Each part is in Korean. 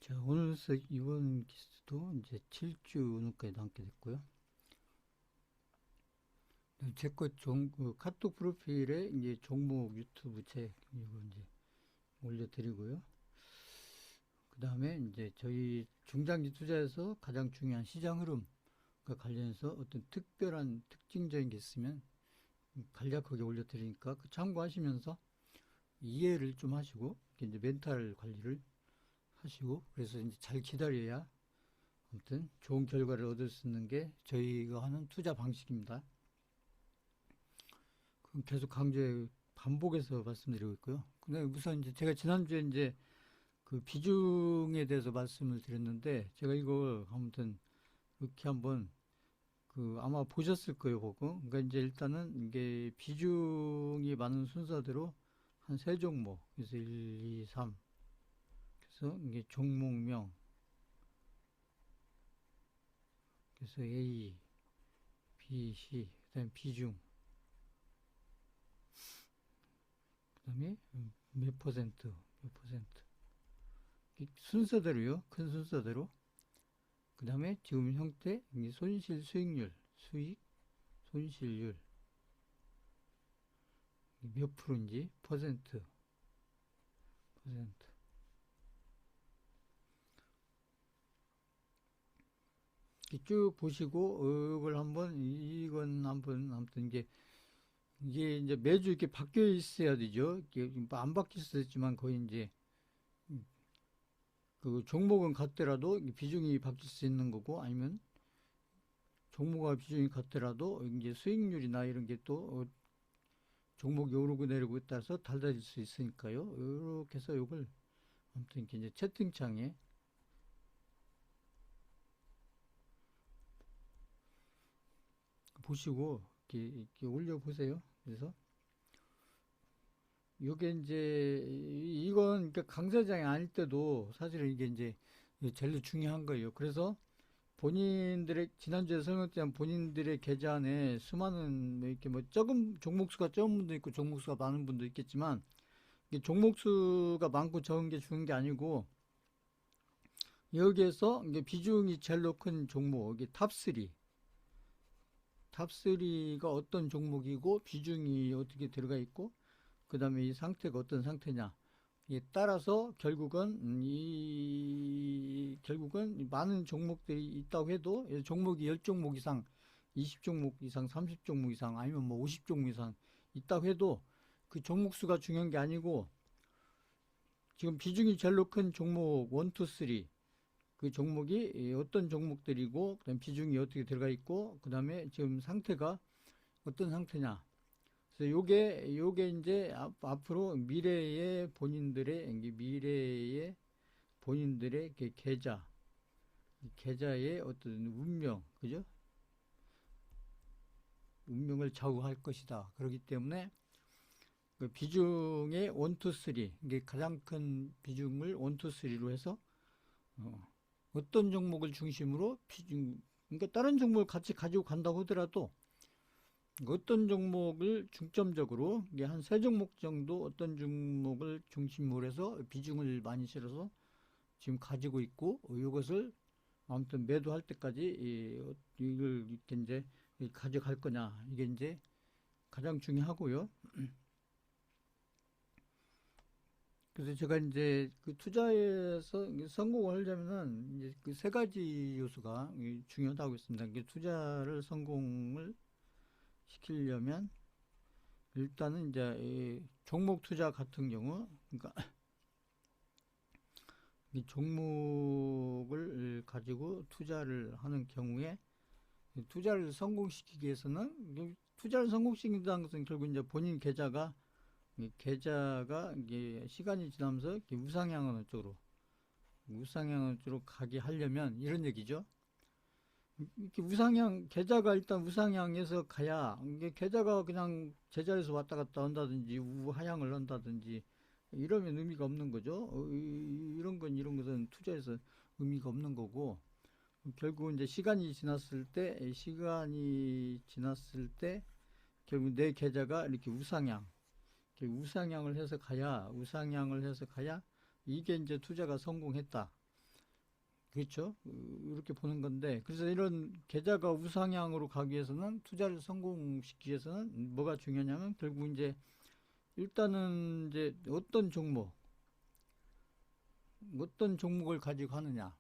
자, 오늘서 이번 기수도 이제 7주 오늘까지 남게 됐고요. 제거 카톡 프로필에 이제 종목 유튜브 책 이거 이제 올려드리고요. 그 다음에 이제 저희 중장기 투자에서 가장 중요한 시장 흐름과 관련해서 어떤 특별한 특징적인 게 있으면 간략하게 올려드리니까 그 참고하시면서 이해를 좀 하시고 이제 멘탈 관리를 하시고 그래서 이제 잘 기다려야 아무튼 좋은 결과를 얻을 수 있는 게 저희가 하는 투자 방식입니다. 그럼 계속 강조해 반복해서 말씀드리고 있고요. 근데 우선 이제 제가 지난주에 이제 그 비중에 대해서 말씀을 드렸는데 제가 이걸 아무튼 이렇게 한번 그 아마 보셨을 거예요, 그거. 그러니까 이제 일단은 이게 비중이 많은 순서대로 한 세 종목, 그래서 1, 2, 3. 그래서 이게 종목명, 그래서 A, B, C, 그다음에 비중, 그다음에 몇 퍼센트, 몇 퍼센트. 순서대로요. 큰 순서대로. 그 다음에 지금 형태, 손실 수익률, 수익, 손실률. 몇 프로인지, 퍼센트, 퍼센트. 쭉 보시고, 이걸 한번, 이건 한번, 아무튼 이게 이제 매주 이렇게 바뀌어 있어야 되죠. 이게 안 바뀔 수도 있지만 거의 이제, 그 종목은 같더라도 비중이 바뀔 수 있는 거고, 아니면 종목과 비중이 같더라도 이제 수익률이나 이런 게 또 종목이 오르고 내리고 따라서 달라질 수 있으니까요. 이렇게 해서 이걸 아무튼 이제 채팅창에 보시고 이렇게 올려보세요. 그래서 이게 이제 이건 그러니까 강사장이 아닐 때도 사실은 이게 이제 제일 중요한 거예요. 그래서 본인들의 지난주에 설명드린 본인들의 계좌 안에 수많은 뭐 이렇게 뭐 적은 종목수가 적은 분도 있고 종목수가 많은 분도 있겠지만 이게 종목수가 많고 적은 게 중요한 게 아니고 여기에서 이게 비중이 제일 큰 종목 이게 탑3 탑3가 어떤 종목이고 비중이 어떻게 들어가 있고 그 다음에 이 상태가 어떤 상태냐 에 따라서 결국은 많은 종목들이 있다고 해도 종목이 10종목 이상 20종목 이상 30종목 이상 아니면 뭐 50종목 이상 있다고 해도 그 종목 수가 중요한 게 아니고 지금 비중이 제일 큰 종목 1, 2, 3 그 종목이 어떤 종목들이고 그다음 비중이 어떻게 들어가 있고 그다음에 지금 상태가 어떤 상태냐. 그래서 요게 이제 앞으로 미래의 본인들의 계좌의 어떤 운명, 그죠? 운명을 좌우할 것이다. 그렇기 때문에 그 비중의 1, 2, 3 이게 가장 큰 비중을 1, 2, 3로 해서 어떤 종목을 중심으로 그러니까 다른 종목을 같이 가지고 간다고 하더라도 어떤 종목을 중점적으로 한 세 종목 정도 어떤 종목을 중심으로 해서 비중을 많이 실어서 지금 가지고 있고 이것을 아무튼 매도할 때까지 이걸 이렇게 이제 가져갈 거냐 이게 이제 가장 중요하고요. 그래서 제가 이제 그 투자에서 성공을 하려면은 이제 그 세 가지 요소가 중요하다고 했습니다. 투자를 성공을 시키려면 일단은 이제 이 종목 투자 같은 경우, 그러니까 이 종목을 가지고 투자를 하는 경우에 투자를 성공시키기 위해서는 투자를 성공시킨다는 것은 결국 이제 본인 계좌가 이게 시간이 지나면서 이렇게 우상향으로 가게 하려면 이런 얘기죠. 이렇게 계좌가 일단 우상향에서 가야, 이게 계좌가 그냥 제자리에서 왔다 갔다 한다든지, 우하향을 한다든지, 이러면 의미가 없는 거죠. 이런 것은 투자에서 의미가 없는 거고, 결국 이제 시간이 지났을 때, 결국 내 계좌가 이렇게 우상향을 해서 가야, 이게 이제 투자가 성공했다. 그렇죠. 이렇게 보는 건데, 그래서 이런 계좌가 우상향으로 가기 위해서는, 투자를 성공시키기 위해서는 뭐가 중요하냐면 결국 이제 일단은 이제 어떤 종목을 가지고 하느냐.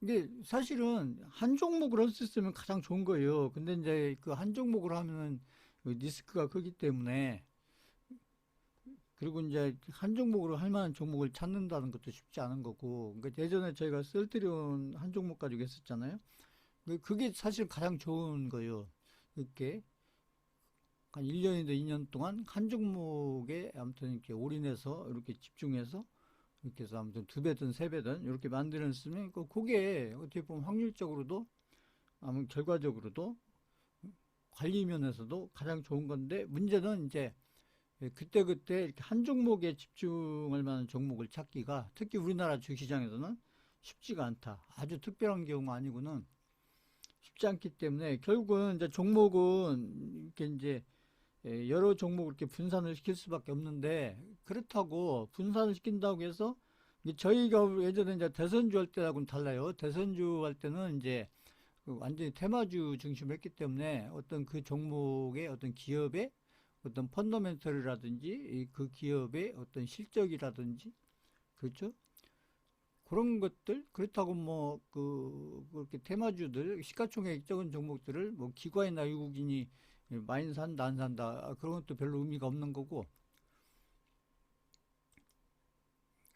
이게 사실은 한 종목을 할 수 있으면 가장 좋은 거예요. 근데 이제 그 한 종목을 하면은 그 리스크가 크기 때문에, 그리고 이제 한 종목으로 할 만한 종목을 찾는다는 것도 쉽지 않은 거고, 그러니까 예전에 저희가 셀트리온 한 종목 가지고 했었잖아요. 그게 사실 가장 좋은 거예요. 이렇게 한 1년이나 2년 동안 한 종목에 아무튼 이렇게 올인해서 이렇게 집중해서 이렇게 해서 아무튼 두 배든 세 배든 이렇게 만들었으면 그게 어떻게 보면 확률적으로도 아무 결과적으로도 관리 면에서도 가장 좋은 건데, 문제는 이제 그때그때 이렇게 한 종목에 집중할 만한 종목을 찾기가 특히 우리나라 주식시장에서는 쉽지가 않다. 아주 특별한 경우 아니고는 쉽지 않기 때문에 결국은 이제 종목은 이렇게 이제 여러 종목을 이렇게 분산을 시킬 수밖에 없는데, 그렇다고 분산을 시킨다고 해서 저희가 예전에 이제 대선주 할 때하고는 달라요. 대선주 할 때는 이제 완전히 테마주 중심으로 했기 때문에 어떤 그 종목의 어떤 기업의 어떤 펀더멘털이라든지 그 기업의 어떤 실적이라든지, 그렇죠? 그런 것들, 그렇다고 뭐 그렇게 테마주들 시가총액 적은 종목들을 뭐 기관이나 외국인이 많이 산다 안 산다 그런 것도 별로 의미가 없는 거고.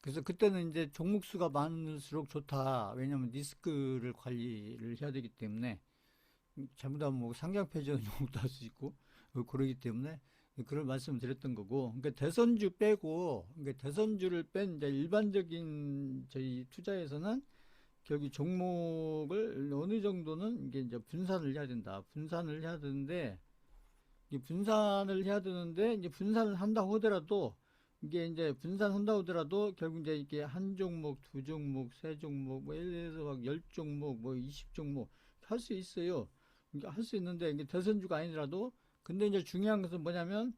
그래서 그때는 이제 종목 수가 많을수록 좋다. 왜냐하면 리스크를 관리를 해야 되기 때문에, 잘못하면 뭐 상장 폐지하는 종목도 할 수 있고 그러기 때문에 그런 말씀을 드렸던 거고. 그러니까 대선주 빼고, 그러니까 대선주를 뺀 이제 일반적인 저희 투자에서는 결국 종목을 어느 정도는 이게 이제 분산을 해야 된다. 분산을 해야 되는데, 이 분산을 해야 되는데 이제 분산을 한다고 하더라도, 이게 이제 분산한다고 하더라도 결국 이제 이게 한 종목, 두 종목, 세 종목, 뭐 예를 들어서 막 10종목, 뭐 20종목 할 수 있어요. 그러니까 할 수 있는데 이게 대선주가 아니더라도, 근데 이제 중요한 것은 뭐냐면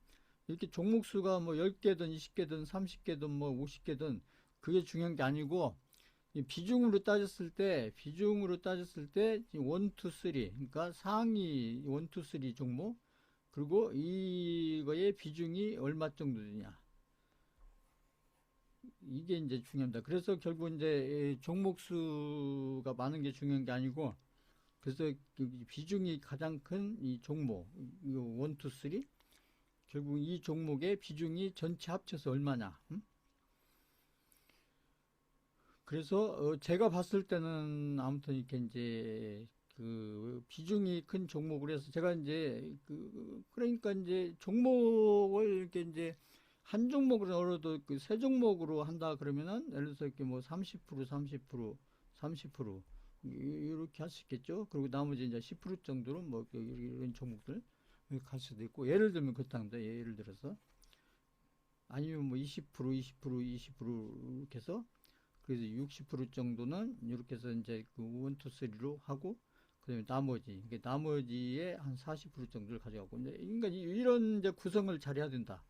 이렇게 종목 수가 뭐 10개든 20개든 30개든 뭐 50개든 그게 중요한 게 아니고, 이 비중으로 따졌을 때 1, 2, 3, 그러니까 상위 1, 2, 3 종목, 그리고 이거의 비중이 얼마 정도 되냐. 이게 이제 중요합니다. 그래서 결국 이제 종목 수가 많은 게 중요한 게 아니고, 그래서 비중이 가장 큰 이 종목, 이 1, 2, 3, 결국 이 종목의 비중이 전체 합쳐서 얼마냐. 그래서 제가 봤을 때는 아무튼 이렇게 이제 그 비중이 큰 종목을 해서 제가 이제 그러니까 이제 종목을 이렇게 이제 한 종목으로 얼어도 그 세 종목으로 한다 그러면은 예를 들어서 이렇게 뭐 30%, 30%, 30% 이렇게 할 수 있겠죠. 그리고 나머지 이제 10% 정도로 뭐 이런 종목들 갈 수도 있고, 예를 들면 그렇답니다. 예를 들어서 아니면 뭐 20%, 20%, 20% 이렇게 해서, 그래서 60% 정도는 이렇게 해서 이제 그 1, 2, 3로 하고, 그다음에 나머지의 한 40% 정도를 가져가고, 이제 그러니까 이런 이제 구성을 잘 해야 된다.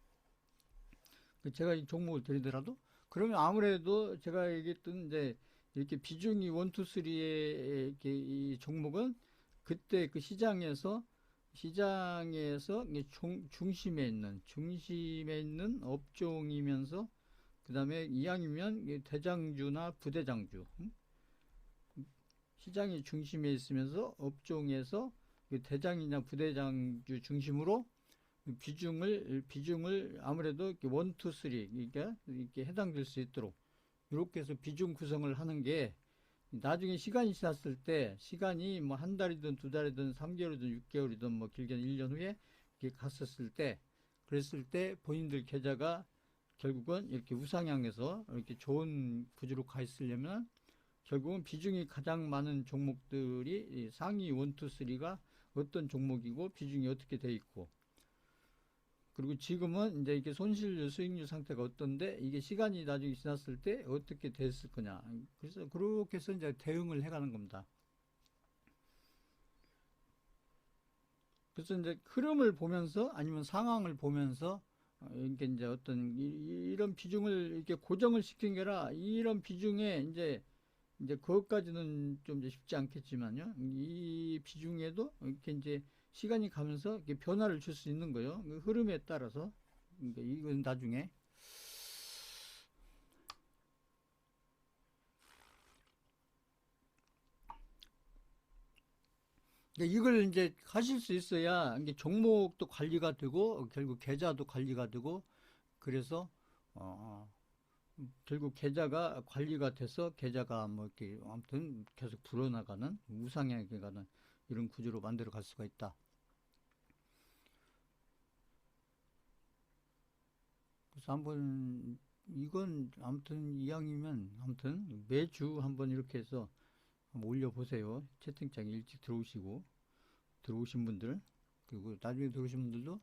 제가 이 종목을 드리더라도 그러면 아무래도 제가 얘기했던 이제 이렇게 비중이 1, 2, 3의 이렇게 이 종목은 그때 그 시장에서 중심에 있는 업종이면서, 그 다음에 이왕이면 대장주나 부대장주, 시장의 중심에 있으면서 업종에서 대장이나 부대장주 중심으로 비중을 아무래도 이렇게 1, 2, 3, 그러니까 이렇게 해당될 수 있도록 이렇게 해서 비중 구성을 하는 게, 나중에 시간이 지났을 때, 시간이 뭐 한 달이든 두 달이든 3개월이든 6개월이든 뭐 길게는 1년 후에 이렇게 갔었을 때, 그랬을 때 본인들 계좌가 결국은 이렇게 우상향해서 이렇게 좋은 구조로 가 있으려면 결국은 비중이 가장 많은 종목들이 상위 1, 2, 3가 어떤 종목이고 비중이 어떻게 돼 있고, 그리고 지금은 이제 이게 손실률, 수익률 상태가 어떤데 이게 시간이 나중에 지났을 때 어떻게 됐을 거냐. 그래서 그렇게 해서 이제 대응을 해가는 겁니다. 그래서 이제 흐름을 보면서 아니면 상황을 보면서 이게 이제 어떤 이런 비중을 이렇게 고정을 시킨 게 아니라 이런 비중에 이제 그것까지는 좀 이제 쉽지 않겠지만요. 이 비중에도 이렇게 이제 시간이 가면서 이렇게 변화를 줄 수 있는 거예요. 그 흐름에 따라서. 그러니까 이건 나중에 이걸 이제 하실 수 있어야 이게 종목도 관리가 되고 결국 계좌도 관리가 되고 그래서 어, 결국 계좌가 관리가 돼서 계좌가 뭐 이렇게 아무튼 계속 불어나가는 우상향에 가는 이런 구조로 만들어 갈 수가 있다. 그래서 한번 이건 아무튼 이왕이면 아무튼 매주 한번 이렇게 해서 한번 올려보세요. 채팅창에 일찍 들어오신 분들 그리고 나중에 들어오신 분들도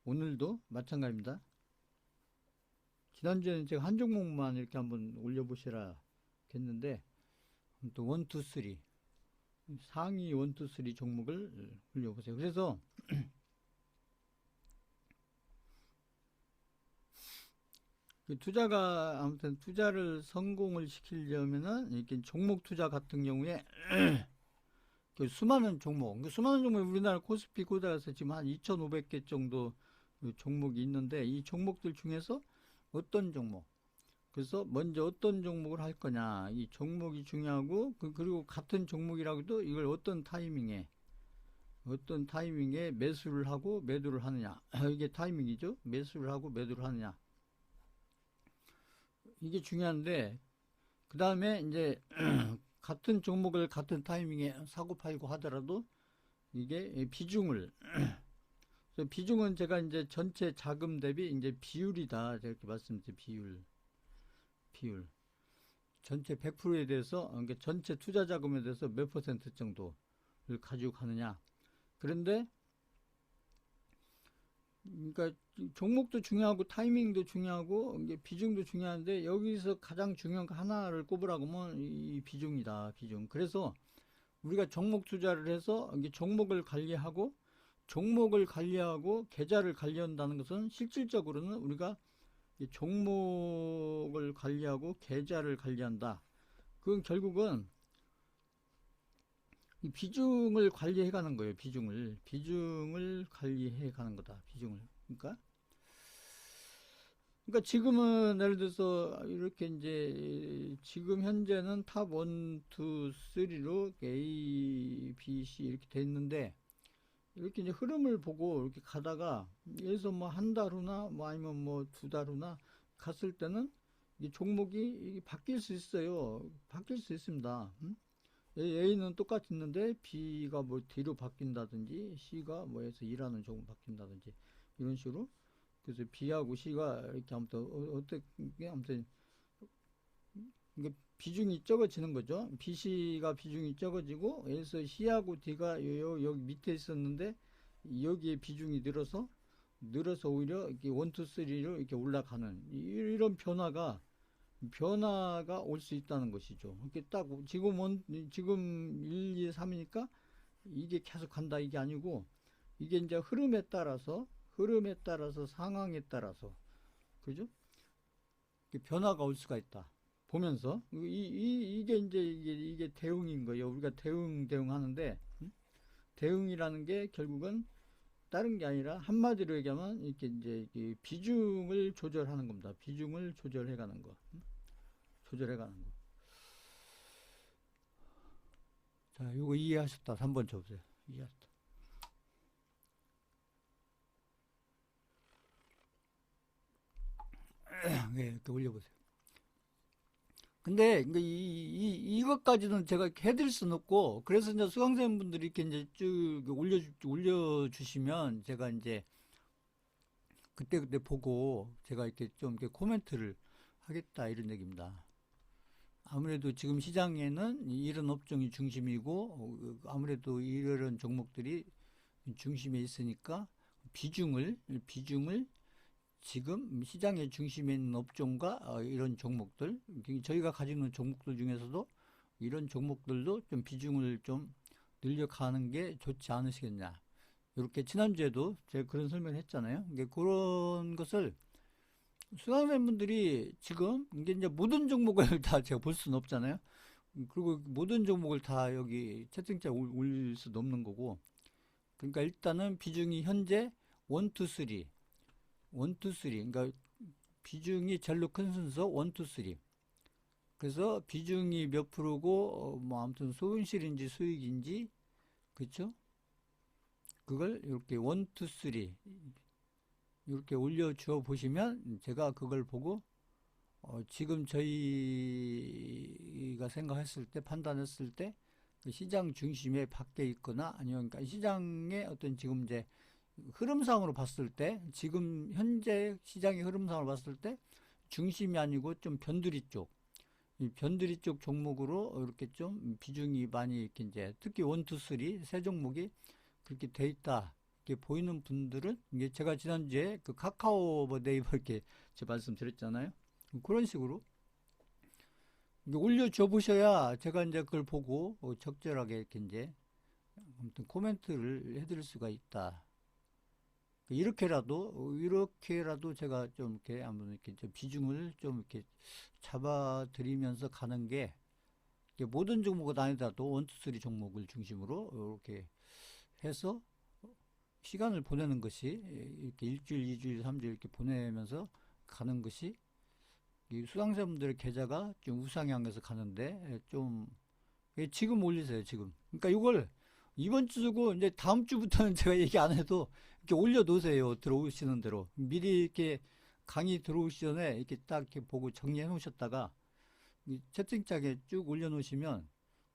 오늘도 마찬가지입니다. 지난주에는 제가 한 종목만 이렇게 한번 올려보시라 했는데 또 1, 2, 3 상위 1, 2, 3 종목을 올려보세요. 그래서 그 투자가 아무튼 투자를 성공을 시키려면은 이렇게 종목 투자 같은 경우에 그 수많은 종목, 우리나라 코스피 코스닥에서 지금 한 2,500개 정도 종목이 있는데 이 종목들 중에서 어떤 종목, 그래서 먼저 어떤 종목을 할 거냐 이 종목이 중요하고 그리고 같은 종목이라고도 이걸 어떤 타이밍에 매수를 하고 매도를 하느냐 이게 타이밍이죠. 매수를 하고 매도를 하느냐 이게 중요한데 그 다음에 이제 같은 종목을 같은 타이밍에 사고 팔고 하더라도 이게 비중은 제가 이제 전체 자금 대비 이제 비율이다 이렇게 말씀드린 비율 전체 100%에 대해서 그러니까 전체 투자 자금에 대해서 몇 퍼센트 정도를 가지고 가느냐. 그런데 그러니까 종목도 중요하고 타이밍도 중요하고 이게 비중도 중요한데 여기서 가장 중요한 거 하나를 꼽으라고 하면 이 비중이다. 비중. 그래서 우리가 종목 투자를 해서 이게 종목을 관리하고 계좌를 관리한다는 것은 실질적으로는 우리가 종목을 관리하고 계좌를 관리한다. 그건 결국은 이 비중을 관리해 가는 거예요. 비중을 관리해 가는 거다. 그러니까 지금은 예를 들어서 이렇게 이제 지금 현재는 탑 1, 2, 3로 A, B, C 이렇게 돼 있는데 이렇게 이제 흐름을 보고 이렇게 가다가 여기서 뭐 한 달 후나 뭐 아니면 뭐 두 달 후나 갔을 때는 이 종목이 바뀔 수 있어요. 바뀔 수 있습니다. A는 똑같이 있는데 B가 뭐 D로 바뀐다든지 C가 뭐 해서 일하는 종목 바뀐다든지 이런 식으로 그래서 B하고 C가 이렇게 아무튼 어떻게 아무튼 이게 비중이 적어지는 거죠. BC가 비중이 적어지고 여기서 C하고 D가 여기 밑에 있었는데 여기에 비중이 늘어서 오히려 이렇게 1, 2, 3로 이렇게 올라가는 이런 변화가 올 수 있다는 것이죠. 이렇게 딱 지금 1, 2, 3이니까 이게 계속 간다 이게 아니고 이게 이제 흐름에 따라서 상황에 따라서 그죠? 변화가 올 수가 있다. 보면서 이게 이제 이게 대응인 거예요. 우리가 대응하는데 대응이라는 게 결국은 다른 게 아니라 한마디로 얘기하면 이렇게 이제 비중을 조절하는 겁니다. 비중을 조절해가는 거. 자, 요거 이해하셨다. 3번 쳐보세요. 이해하셨다. 네, 이렇게 올려보세요. 근데 이것까지는 제가 해드릴 수는 없고 그래서 이제 수강생분들이 이렇게 이제 쭉 올려주시면 제가 이제 그때 보고 제가 이렇게 좀 이렇게 코멘트를 하겠다 이런 얘기입니다. 아무래도 지금 시장에는 이런 업종이 중심이고 아무래도 이런 종목들이 중심에 있으니까 비중을 지금 시장의 중심에 있는 업종과 이런 종목들 저희가 가지고 있는 종목들 중에서도 이런 종목들도 좀 비중을 좀 늘려가는 게 좋지 않으시겠냐 이렇게 지난주에도 제가 그런 설명을 했잖아요. 이게 그런 것을 수강생분들이 지금 이제 모든 종목을 다 제가 볼 수는 없잖아요. 그리고 모든 종목을 다 여기 채팅창에 올릴 수도 없는 거고. 그러니까 일단은 비중이 현재 1, 2, 3, 1, 2, 3. 그러니까 비중이 제일로 큰 순서 1, 2, 3. 그래서 비중이 몇 프로고 뭐 아무튼 손실인지 수익인지 그렇죠? 그걸 이렇게 1, 2, 3 이렇게 올려주어 보시면 제가 그걸 보고 지금 저희가 생각했을 때 판단했을 때 그 시장 중심에 밖에 있거나 아니면 그러니까 시장의 어떤 지금 이제 흐름상으로 봤을 때 지금 현재 시장의 흐름상으로 봤을 때 중심이 아니고 좀 변두리 쪽 이 변두리 쪽 종목으로 이렇게 좀 비중이 많이 이렇게 이제 특히 1, 2, 3 세 종목이 그렇게 돼 있다. 이렇게 보이는 분들은 이게 제가 지난주에 그 카카오 뭐 네이버 이렇게 제 말씀드렸잖아요. 그런 식으로 올려줘 보셔야 제가 이제 그걸 보고 적절하게 이렇게 이제 아무튼 코멘트를 해드릴 수가 있다. 이렇게라도 제가 좀 이렇게 한번 이렇게 좀 비중을 좀 이렇게 잡아드리면서 가는 게 모든 종목은 아니더라도 원투쓰리 종목을 중심으로 이렇게 해서 시간을 보내는 것이 이렇게 일주일, 이주일, 삼주일 이렇게 보내면서 가는 것이 이 수강생분들의 계좌가 좀 우상향해서 가는데 좀 지금 올리세요 지금. 그러니까 이걸 이번 주고 이제 다음 주부터는 제가 얘기 안 해도 이렇게 올려놓으세요. 들어오시는 대로 미리 이렇게 강의 들어오시 전에 이렇게 딱 이렇게 보고 정리해 놓으셨다가 채팅창에 쭉 올려놓으시면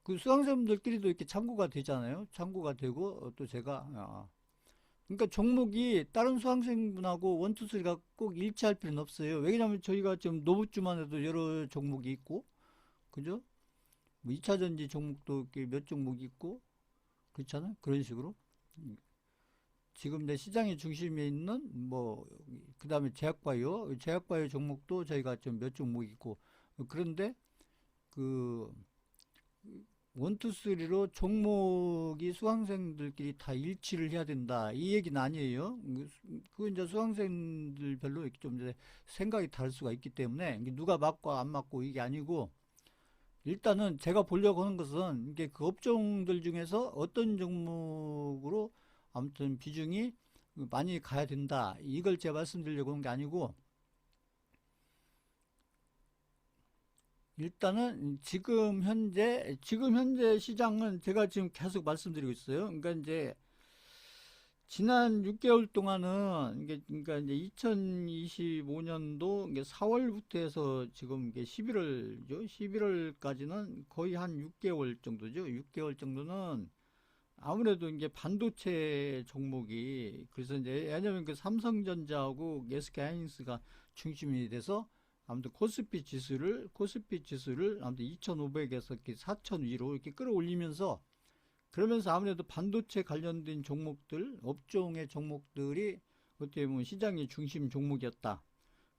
그 수강생분들끼리도 이렇게 참고가 되잖아요. 참고가 되고 또 제가 그러니까 종목이 다른 수강생분하고 원투쓰리가 꼭 일치할 필요는 없어요. 왜냐하면 저희가 지금 노브주만 해도 여러 종목이 있고 그죠? 뭐 2차전지 종목도 몇 종목이 있고 그렇잖아요. 그런 식으로 지금 내 시장의 중심에 있는 뭐 그 다음에 제약바이오 종목도 저희가 좀 몇 종목 있고 그런데 그 원투쓰리로 종목이 수강생들끼리 다 일치를 해야 된다 이 얘기는 아니에요. 그 이제 수강생들 별로 좀 이제 생각이 다를 수가 있기 때문에 누가 맞고 안 맞고 이게 아니고 일단은 제가 보려고 하는 것은 이게 그 업종들 중에서 어떤 종목으로 아무튼 비중이 많이 가야 된다. 이걸 제가 말씀드리려고 하는 게 아니고 일단은 지금 현재 시장은 제가 지금 계속 말씀드리고 있어요. 그러니까 이제 지난 6개월 동안은 이게 그러니까 이제 2025년도 이게 4월부터 해서 지금 이게 11월죠. 11월까지는 거의 한 6개월 정도죠. 6개월 정도는 아무래도 이제 반도체 종목이 그래서 이제 왜냐면 그 삼성전자하고 SK 하이닉스가 중심이 돼서 아무튼 코스피 지수를 아무튼 2,500에서 이렇게 4,000 위로 이렇게 끌어올리면서 그러면서 아무래도 반도체 관련된 종목들, 업종의 종목들이 어떻게 보면 시장의 중심 종목이었다.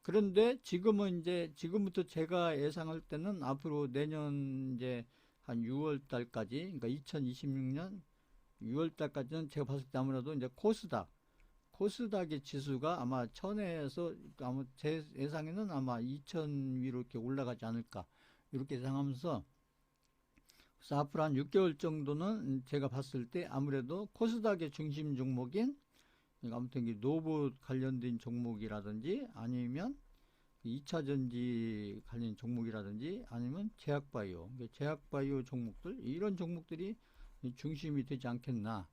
그런데 지금부터 제가 예상할 때는 앞으로 내년 이제 한 6월 달까지, 그러니까 2026년 6월 달까지는 제가 봤을 때 아무래도 이제 코스닥의 지수가 아마 1000에서 아마 제 예상에는 아마 2000 위로 이렇게 올라가지 않을까 이렇게 예상하면서 그래서 앞으로 한 6개월 정도는 제가 봤을 때 아무래도 코스닥의 중심 종목인 아무튼 노브 관련된 종목이라든지 아니면 2차전지 관련 종목이라든지 아니면 제약바이오 종목들 이런 종목들이 중심이 되지 않겠나.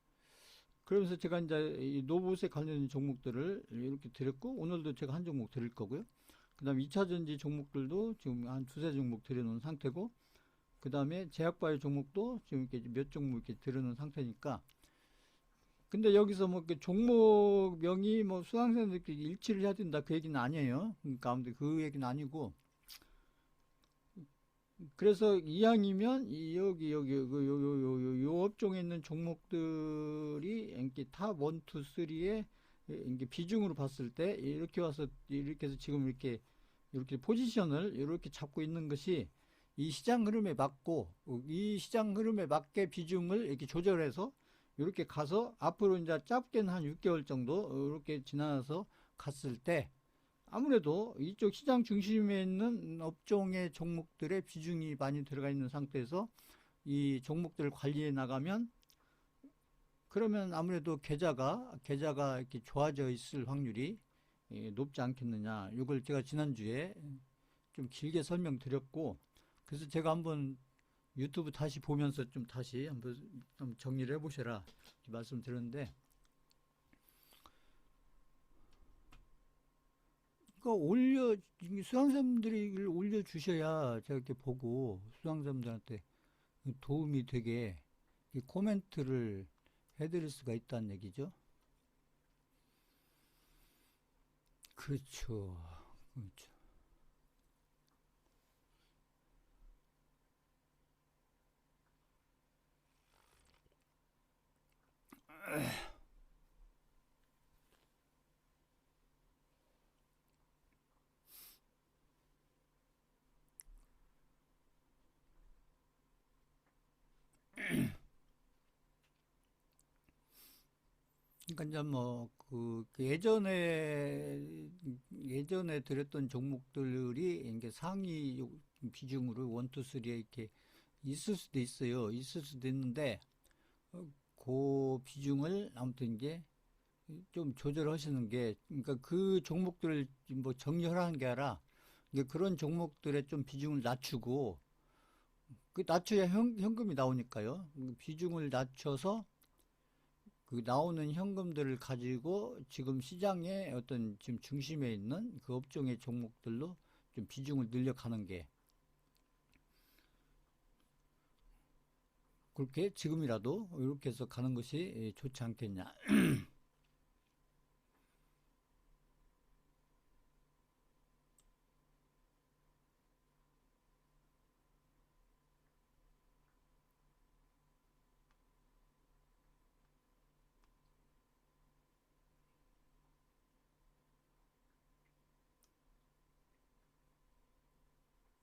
그러면서 제가 이제 이 노봇에 관련된 종목들을 이렇게 드렸고 오늘도 제가 한 종목 드릴 거고요. 그 다음에 2차전지 종목들도 지금 한 두세 종목 드려놓은 상태고 그 다음에 제약바이오 종목도 지금 이렇게 몇 종목 이렇게 드려놓은 상태니까 근데 여기서 뭐 종목명이 뭐 수강생들끼리 일치를 해야 된다 그 얘기는 아니에요. 그러니까 아무튼 그 얘기는 아니고 그래서 이왕이면 요 업종에 있는 종목들이 이렇게 탑 1, 2, 3에 이게 비중으로 봤을 때 이렇게 해서 지금 이렇게 포지션을 이렇게 잡고 있는 것이 이 시장 흐름에 맞고 이 시장 흐름에 맞게 비중을 이렇게 조절해서 이렇게 가서 앞으로 이제 짧게는 한 6개월 정도 이렇게 지나서 갔을 때 아무래도 이쪽 시장 중심에 있는 업종의 종목들의 비중이 많이 들어가 있는 상태에서 이 종목들을 관리해 나가면 그러면 아무래도 계좌가 이렇게 좋아져 있을 확률이 높지 않겠느냐. 이걸 제가 지난주에 좀 길게 설명드렸고, 그래서 제가 한번 유튜브 다시 보면서 좀 다시 한번 좀 정리를 해보셔라 이렇게 말씀드렸는데, 그거 수강생들이 이걸 올려주셔야 제가 이렇게 보고 수강생들한테 도움이 되게 이 코멘트를 해드릴 수가 있다는 얘기죠. 그렇죠. 그렇죠. 그러니까 이제 뭐, 예전에 드렸던 종목들이 이게 상위 비중으로 1, 2, 3에 이렇게 있을 수도 있어요. 있을 수도 있는데, 그 비중을 아무튼 이게 좀 조절하시는 게, 그러니까 그 종목들을 뭐 정렬하는 게 아니라, 이게 그런 종목들의 좀 비중을 낮추고, 그 낮춰야 현금이 나오니까요. 비중을 낮춰서 그 나오는 현금들을 가지고 지금 시장의 어떤 지금 중심에 있는 그 업종의 종목들로 좀 비중을 늘려가는 게 그렇게 지금이라도 이렇게 해서 가는 것이 좋지 않겠냐.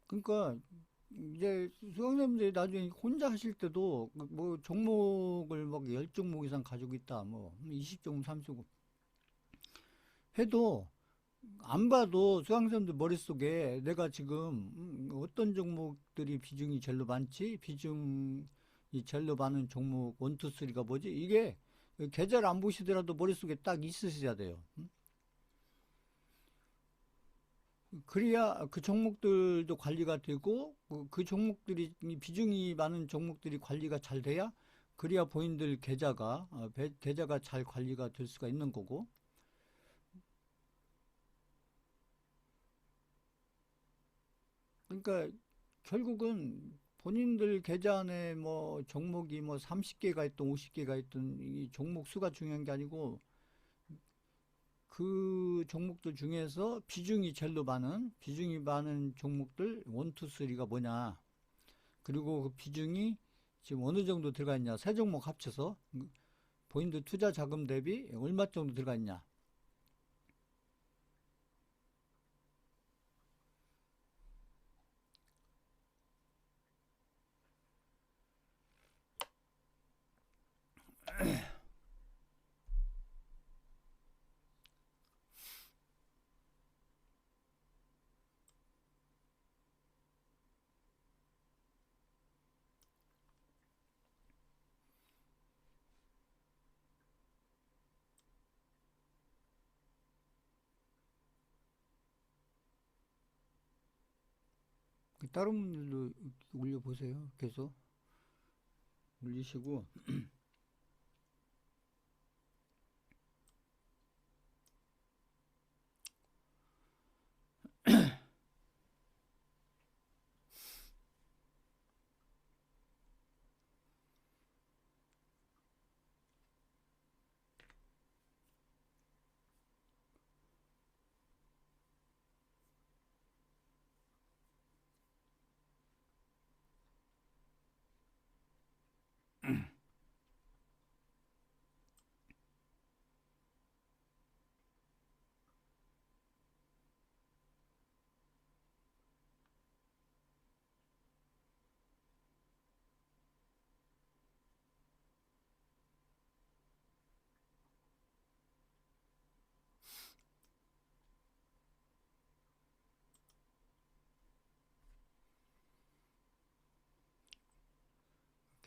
그러니까 이제 수강생들이 나중에 혼자 하실 때도 뭐 종목을 막 10종목 이상 가지고 있다, 뭐 20종목, 30종목 해도 안 봐도 수강생들 머릿속에 내가 지금 어떤 종목들이 비중이 제일로 많지? 비중이 제일로 많은 종목 1, 2, 3가 뭐지? 이게 계좌를 안 보시더라도 머릿속에 딱 있으셔야 돼요. 그래야 그 종목들도 관리가 되고 그 종목들이 비중이 많은 종목들이 관리가 잘 돼야 그래야 본인들 계좌가 잘 관리가 될 수가 있는 거고 그러니까 결국은 본인들 계좌 안에 뭐 종목이 뭐 30개가 있든 50개가 있든 이 종목 수가 중요한 게 아니고 그 종목들 중에서 비중이 많은 종목들 1, 2, 3가 뭐냐. 그리고 그 비중이 지금 어느 정도 들어가 있냐. 세 종목 합쳐서 본인들 투자 자금 대비 얼마 정도 들어가 있냐. 다른 분들도 올려보세요. 계속 올리시고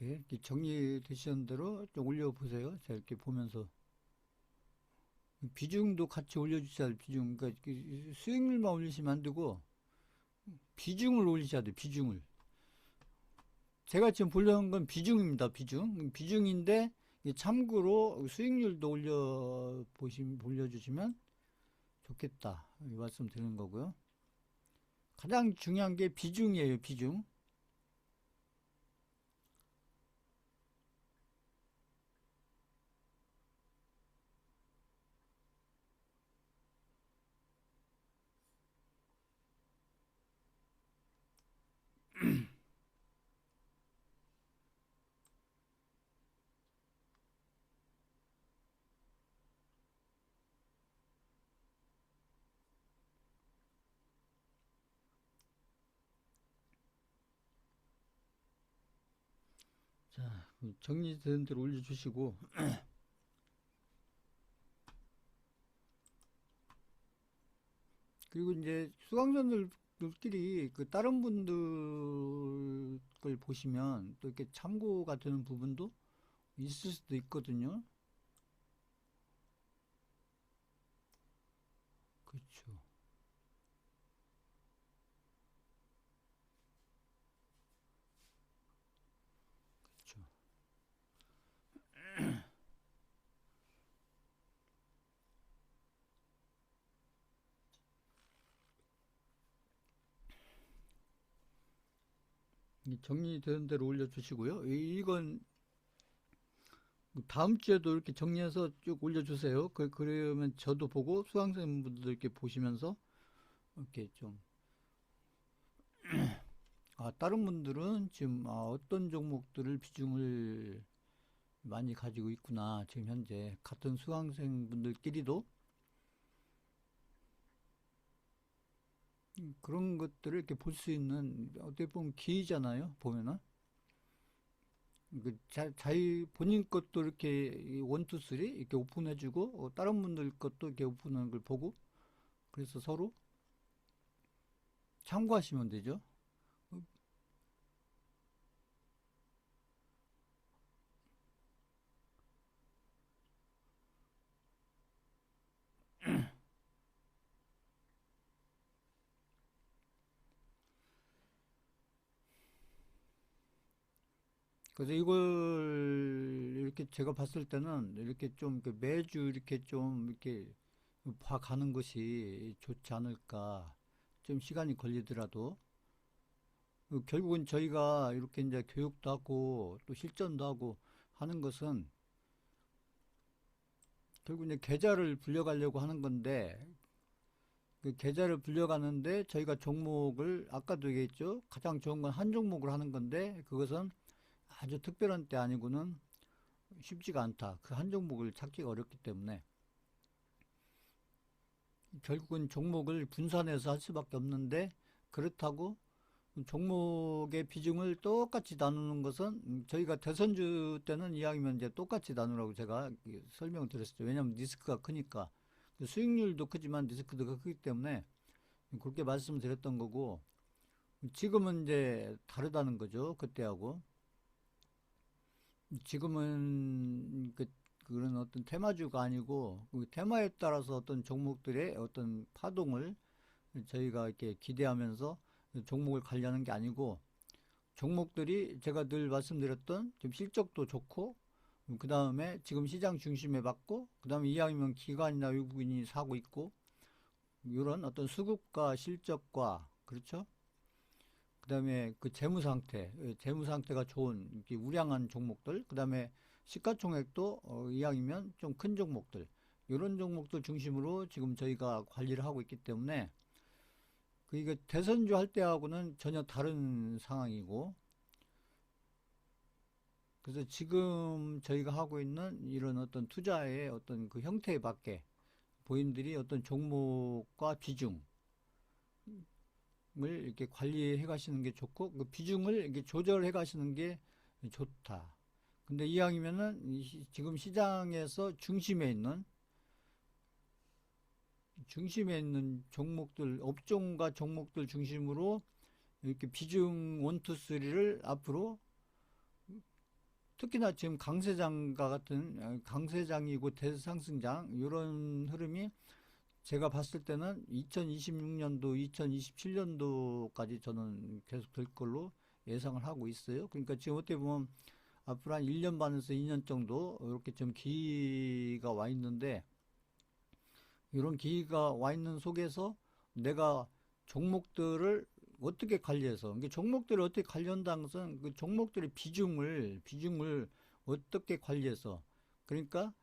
이렇게 정리되시는 대로 좀 올려보세요. 제가 이렇게 보면서. 비중도 같이 올려주셔야 돼요. 비중. 그러니까 수익률만 올리시면 안 되고, 비중을 올리셔야 돼요. 비중을. 제가 지금 보려는 건 비중입니다. 비중. 비중인데, 참고로 수익률도 올려주시면 좋겠다. 이 말씀 드리는 거고요. 가장 중요한 게 비중이에요. 비중. 자, 정리되는 대로 올려주시고, 그리고 이제 수강생들끼리 그 다른 분들 걸 보시면 또 이렇게 참고가 되는 부분도 있을 수도 있거든요. 그렇죠. 그렇죠. 정리되는 대로 올려주시고요. 이건 다음 주에도 이렇게 정리해서 쭉 올려주세요. 그러면 저도 보고 수강생분들 이렇게 보시면서 이렇게 좀, 다른 분들은 지금 어떤 종목들을 비중을 많이 가지고 있구나. 지금 현재 같은 수강생분들끼리도 그런 것들을 이렇게 볼 수 있는 어떻게 보면 기회잖아요. 보면은 본인 것도 이렇게 원투 쓰리 이렇게 오픈해주고 다른 분들 것도 이렇게 오픈하는 걸 보고 그래서 서로 참고하시면 되죠. 그래서 이걸 이렇게 제가 봤을 때는 이렇게 좀 매주 이렇게 좀 이렇게 봐가는 것이 좋지 않을까. 좀 시간이 걸리더라도 결국은 저희가 이렇게 이제 교육도 하고 또 실전도 하고 하는 것은 결국 이제 계좌를 불려가려고 하는 건데 그 계좌를 불려가는데 저희가 종목을 아까도 얘기했죠. 가장 좋은 건 한 종목을 하는 건데 그것은 아주 특별한 때 아니고는 쉽지가 않다. 그 한 종목을 찾기가 어렵기 때문에 결국은 종목을 분산해서 할 수밖에 없는데 그렇다고 종목의 비중을 똑같이 나누는 것은 저희가 대선주 때는 이야기면 이제 똑같이 나누라고 제가 설명을 드렸었죠. 왜냐하면 리스크가 크니까 수익률도 크지만 리스크도 크기 때문에 그렇게 말씀드렸던 거고 지금은 이제 다르다는 거죠. 그때하고 지금은 그런 어떤 테마주가 아니고 그 테마에 따라서 어떤 종목들의 어떤 파동을 저희가 이렇게 기대하면서 종목을 관리하는 게 아니고 종목들이 제가 늘 말씀드렸던 좀 실적도 좋고 그 다음에 지금 시장 중심에 맞고 그 다음에 이왕이면 기관이나 외국인이 사고 있고 이런 어떤 수급과 실적과 그렇죠? 그 다음에 그 재무 상태가 좋은 이렇게 우량한 종목들 그 다음에 시가총액도 이왕이면 좀 큰 종목들 이런 종목들 중심으로 지금 저희가 관리를 하고 있기 때문에 이게 대선주 할 때하고는 전혀 다른 상황이고 그래서 지금 저희가 하고 있는 이런 어떤 투자의 어떤 그 형태에 맞게 본인들이 어떤 종목과 비중을 이렇게 관리해 가시는 게 좋고 그 비중을 이렇게 조절해 가시는 게 좋다. 근데 이왕이면은 지금 시장에서 중심에 있는 종목들 업종과 종목들 중심으로 이렇게 비중 1, 2, 3를 앞으로 특히나 지금 강세장과 같은 강세장이고 대상승장 이런 흐름이 제가 봤을 때는 2026년도, 2027년도까지 저는 계속 될 걸로 예상을 하고 있어요. 그러니까 지금 어떻게 보면 앞으로 한 1년 반에서 2년 정도 이렇게 좀 기회가 와 있는데, 이런 기회가 와 있는 속에서 내가 종목들을 어떻게 관리해서, 이게 종목들을 어떻게 관리한다는 것은 그 종목들의 비중을 어떻게 관리해서, 그러니까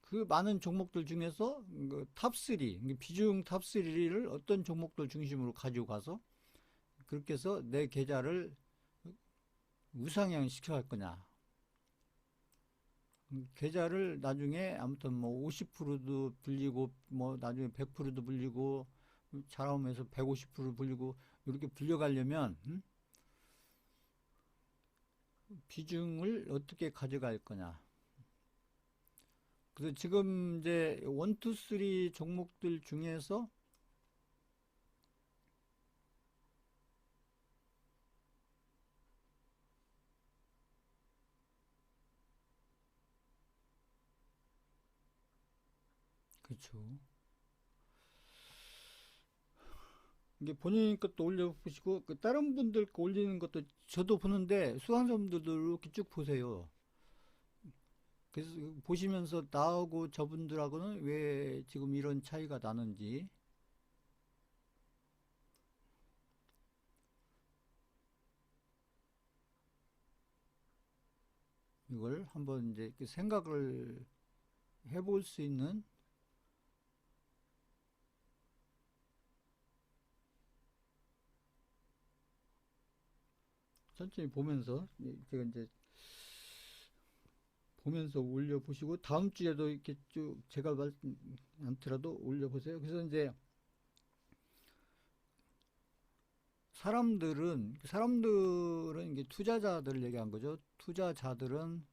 그 많은 종목들 중에서 그탑3, 비중 탑3를 어떤 종목들 중심으로 가지고 가서 그렇게 해서 내 계좌를 우상향 시켜갈 거냐. 계좌를 나중에 아무튼 뭐 50%도 불리고 뭐 나중에 100%도 불리고 잘하면서 150% 불리고 이렇게 불려가려면 비중을 어떻게 가져갈 거냐. 그래서 지금 이제 1, 2, 3 종목들 중에서 그렇죠. 이게 본인 것도 올려보시고 그 다른 분들 거 올리는 것도 저도 보는데 수강자분들도 이렇게 쭉 보세요. 그래서 보시면서 나하고 저분들하고는 왜 지금 이런 차이가 나는지 이걸 한번 이제 생각을 해볼 수 있는, 천천히 보면서 제가 이제 보면서 올려보시고 다음 주에도 이렇게 쭉 제가 말 않더라도 올려보세요. 그래서 이제 사람들은 이게 투자자들 얘기한 거죠. 투자자들은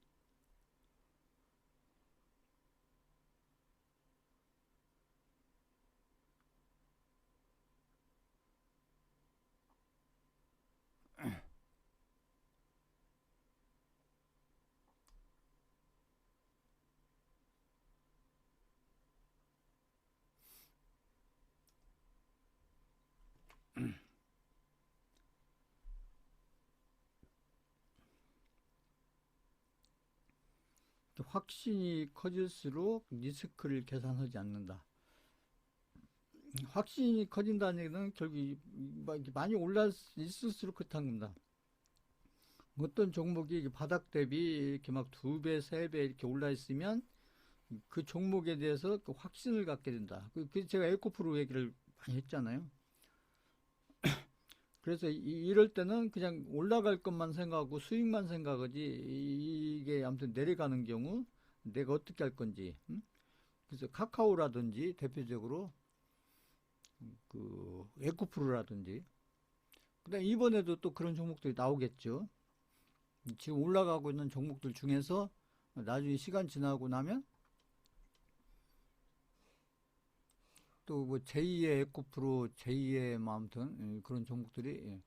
확신이 커질수록 리스크를 계산하지 않는다. 확신이 커진다는 얘기는 결국 많이 올라 있을수록 그렇다는 겁니다. 어떤 종목이 바닥 대비 이렇게 막 2배, 3배 이렇게 올라 있으면 그 종목에 대해서 그 확신을 갖게 된다. 제가 에코프로 얘기를 많이 했잖아요. 그래서 이럴 때는 그냥 올라갈 것만 생각하고 수익만 생각하지, 이게 아무튼 내려가는 경우 내가 어떻게 할 건지. 그래서 카카오라든지 대표적으로 그 에코프로라든지, 그다음 이번에도 또 그런 종목들이 나오겠죠. 지금 올라가고 있는 종목들 중에서 나중에 시간 지나고 나면 또 뭐 제2의 에코프로, 제2의 뭐 아무튼 그런 종목들이,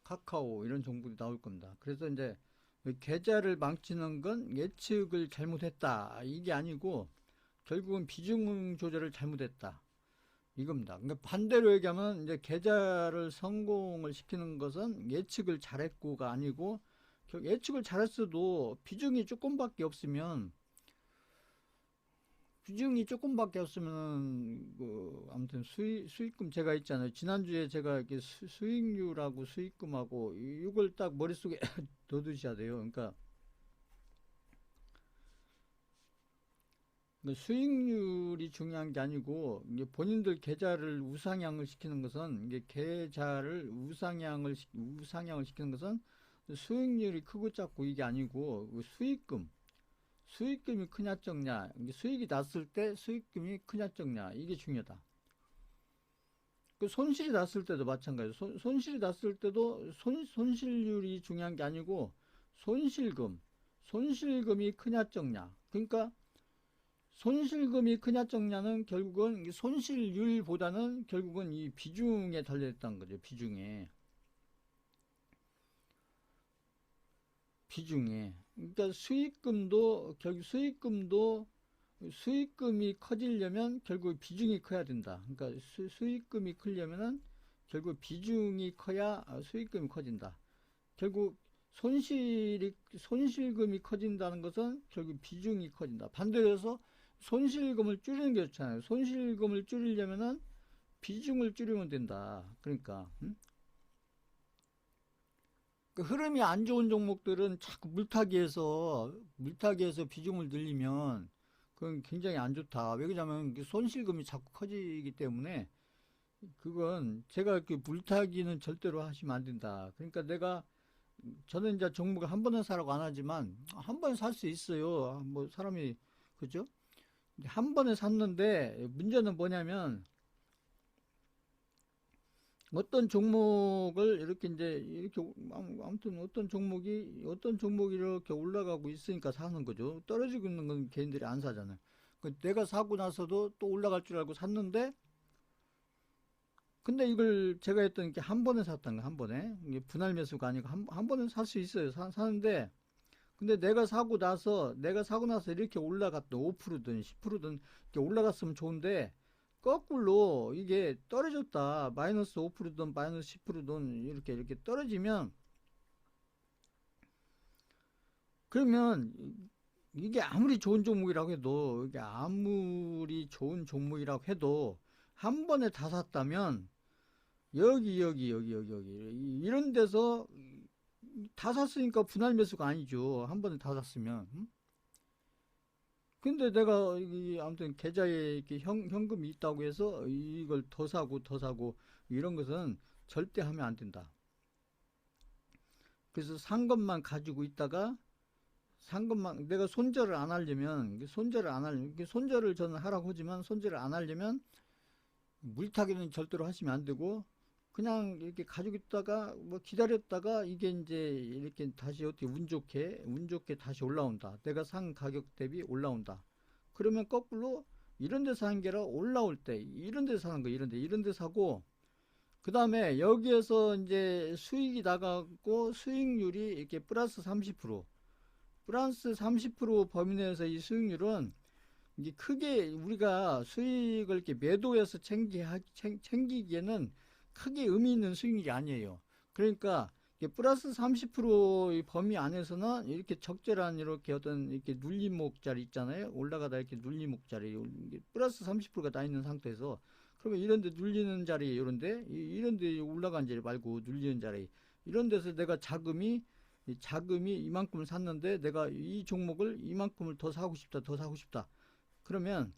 카카오 이런 종목들이 나올 겁니다. 그래서 이제 계좌를 망치는 건 예측을 잘못했다 이게 아니고 결국은 비중 조절을 잘못했다 이겁니다. 그러니까 반대로 얘기하면 이제 계좌를 성공을 시키는 것은 예측을 잘했고가 아니고, 예측을 잘했어도 비중이 조금밖에 없으면 그 아무튼 수익금 제가 있잖아요. 지난주에 제가 이렇게 수익률하고 수익금하고 이걸 딱 머릿속에 넣어두셔야 돼요. 그러니까 수익률이 중요한 게 아니고, 이게 본인들 계좌를 우상향을 시키는 것은, 이게 계좌를 우상향을 시키는 것은 수익률이 크고 작고 이게 아니고 수익금이 크냐 적냐, 수익이 났을 때 수익금이 크냐 적냐 이게 중요하다. 그 손실이 났을 때도 마찬가지예요. 손실이 났을 때도 손실률이 중요한 게 아니고 손실금이 크냐 적냐. 그러니까 손실금이 크냐 적냐는 결국은 손실률보다는 결국은 이 비중에 달려있다는 거죠. 비중에. 그러니까 수익금도 결국 수익금이 커지려면 결국 비중이 커야 된다. 그러니까 수익금이 크려면은 결국 비중이 커야 수익금이 커진다. 결국 손실금이 커진다는 것은 결국 비중이 커진다. 반대로 해서 손실금을 줄이는 게 좋잖아요. 손실금을 줄이려면은 비중을 줄이면 된다. 그러니까 그 흐름이 안 좋은 종목들은 자꾸 물타기해서 비중을 늘리면 그건 굉장히 안 좋다. 왜 그러냐면 손실금이 자꾸 커지기 때문에 그건 제가 그 물타기는 절대로 하시면 안 된다. 그러니까 저는 이제 종목을 한 번에 사라고 안 하지만 한 번에 살 수 있어요. 뭐 사람이 그죠? 한 번에 샀는데 문제는 뭐냐면 어떤 종목을 이렇게 이제 이렇게 아무튼 어떤 종목이 이렇게 올라가고 있으니까 사는 거죠. 떨어지고 있는 건 개인들이 안 사잖아요. 내가 사고 나서도 또 올라갈 줄 알고 샀는데 근데 이걸 제가 했던 게 한 번에 샀던 거 한 번에 이게 분할 매수가 아니고 한 번에 살 수 있어요. 사는데 근데 내가 사고 나서 이렇게 올라갔던 5%든 10%든 이렇게 올라갔으면 좋은데 거꾸로 이게 떨어졌다. 마이너스 5%든 마이너스 10%든 이렇게 떨어지면 그러면 이게 아무리 좋은 종목이라고 해도 한 번에 다 샀다면 여기 이런 데서 다 샀으니까 분할 매수가 아니죠. 한 번에 다 샀으면. 근데 내가 아무튼 계좌에 이렇게 현금이 있다고 해서 이걸 더 사고 이런 것은 절대 하면 안 된다. 그래서 산 것만 가지고 있다가 산 것만 내가 손절을 저는 하라고 하지만 손절을 안 하려면 물타기는 절대로 하시면 안 되고 그냥 이렇게 가지고 있다가 뭐 기다렸다가 이게 이제 이렇게 다시 어떻게 운 좋게 다시 올라온다. 내가 산 가격 대비 올라온다. 그러면 거꾸로 이런 데서 한 게 아니라 올라올 때 이런 데서 사는 거 이런 데 사고 그 다음에 여기에서 이제 수익이 나가고 수익률이 이렇게 플러스 30% 범위 내에서 이 수익률은 이게 크게 우리가 수익을 이렇게 매도해서 챙기기에는 크게 의미 있는 수익률이 아니에요. 그러니까 플러스 30%의 범위 안에서는 이렇게 적절한 이렇게 어떤 이렇게 눌림목자리 있잖아요. 올라가다 이렇게 눌림목자리 플러스 30%가 나 있는 상태에서 그러면 이런데 눌리는 자리 이런데 올라간 자리 말고 눌리는 자리 이런 데서 내가 자금이 이만큼을 샀는데 내가 이 종목을 이만큼을 더 사고 싶다. 그러면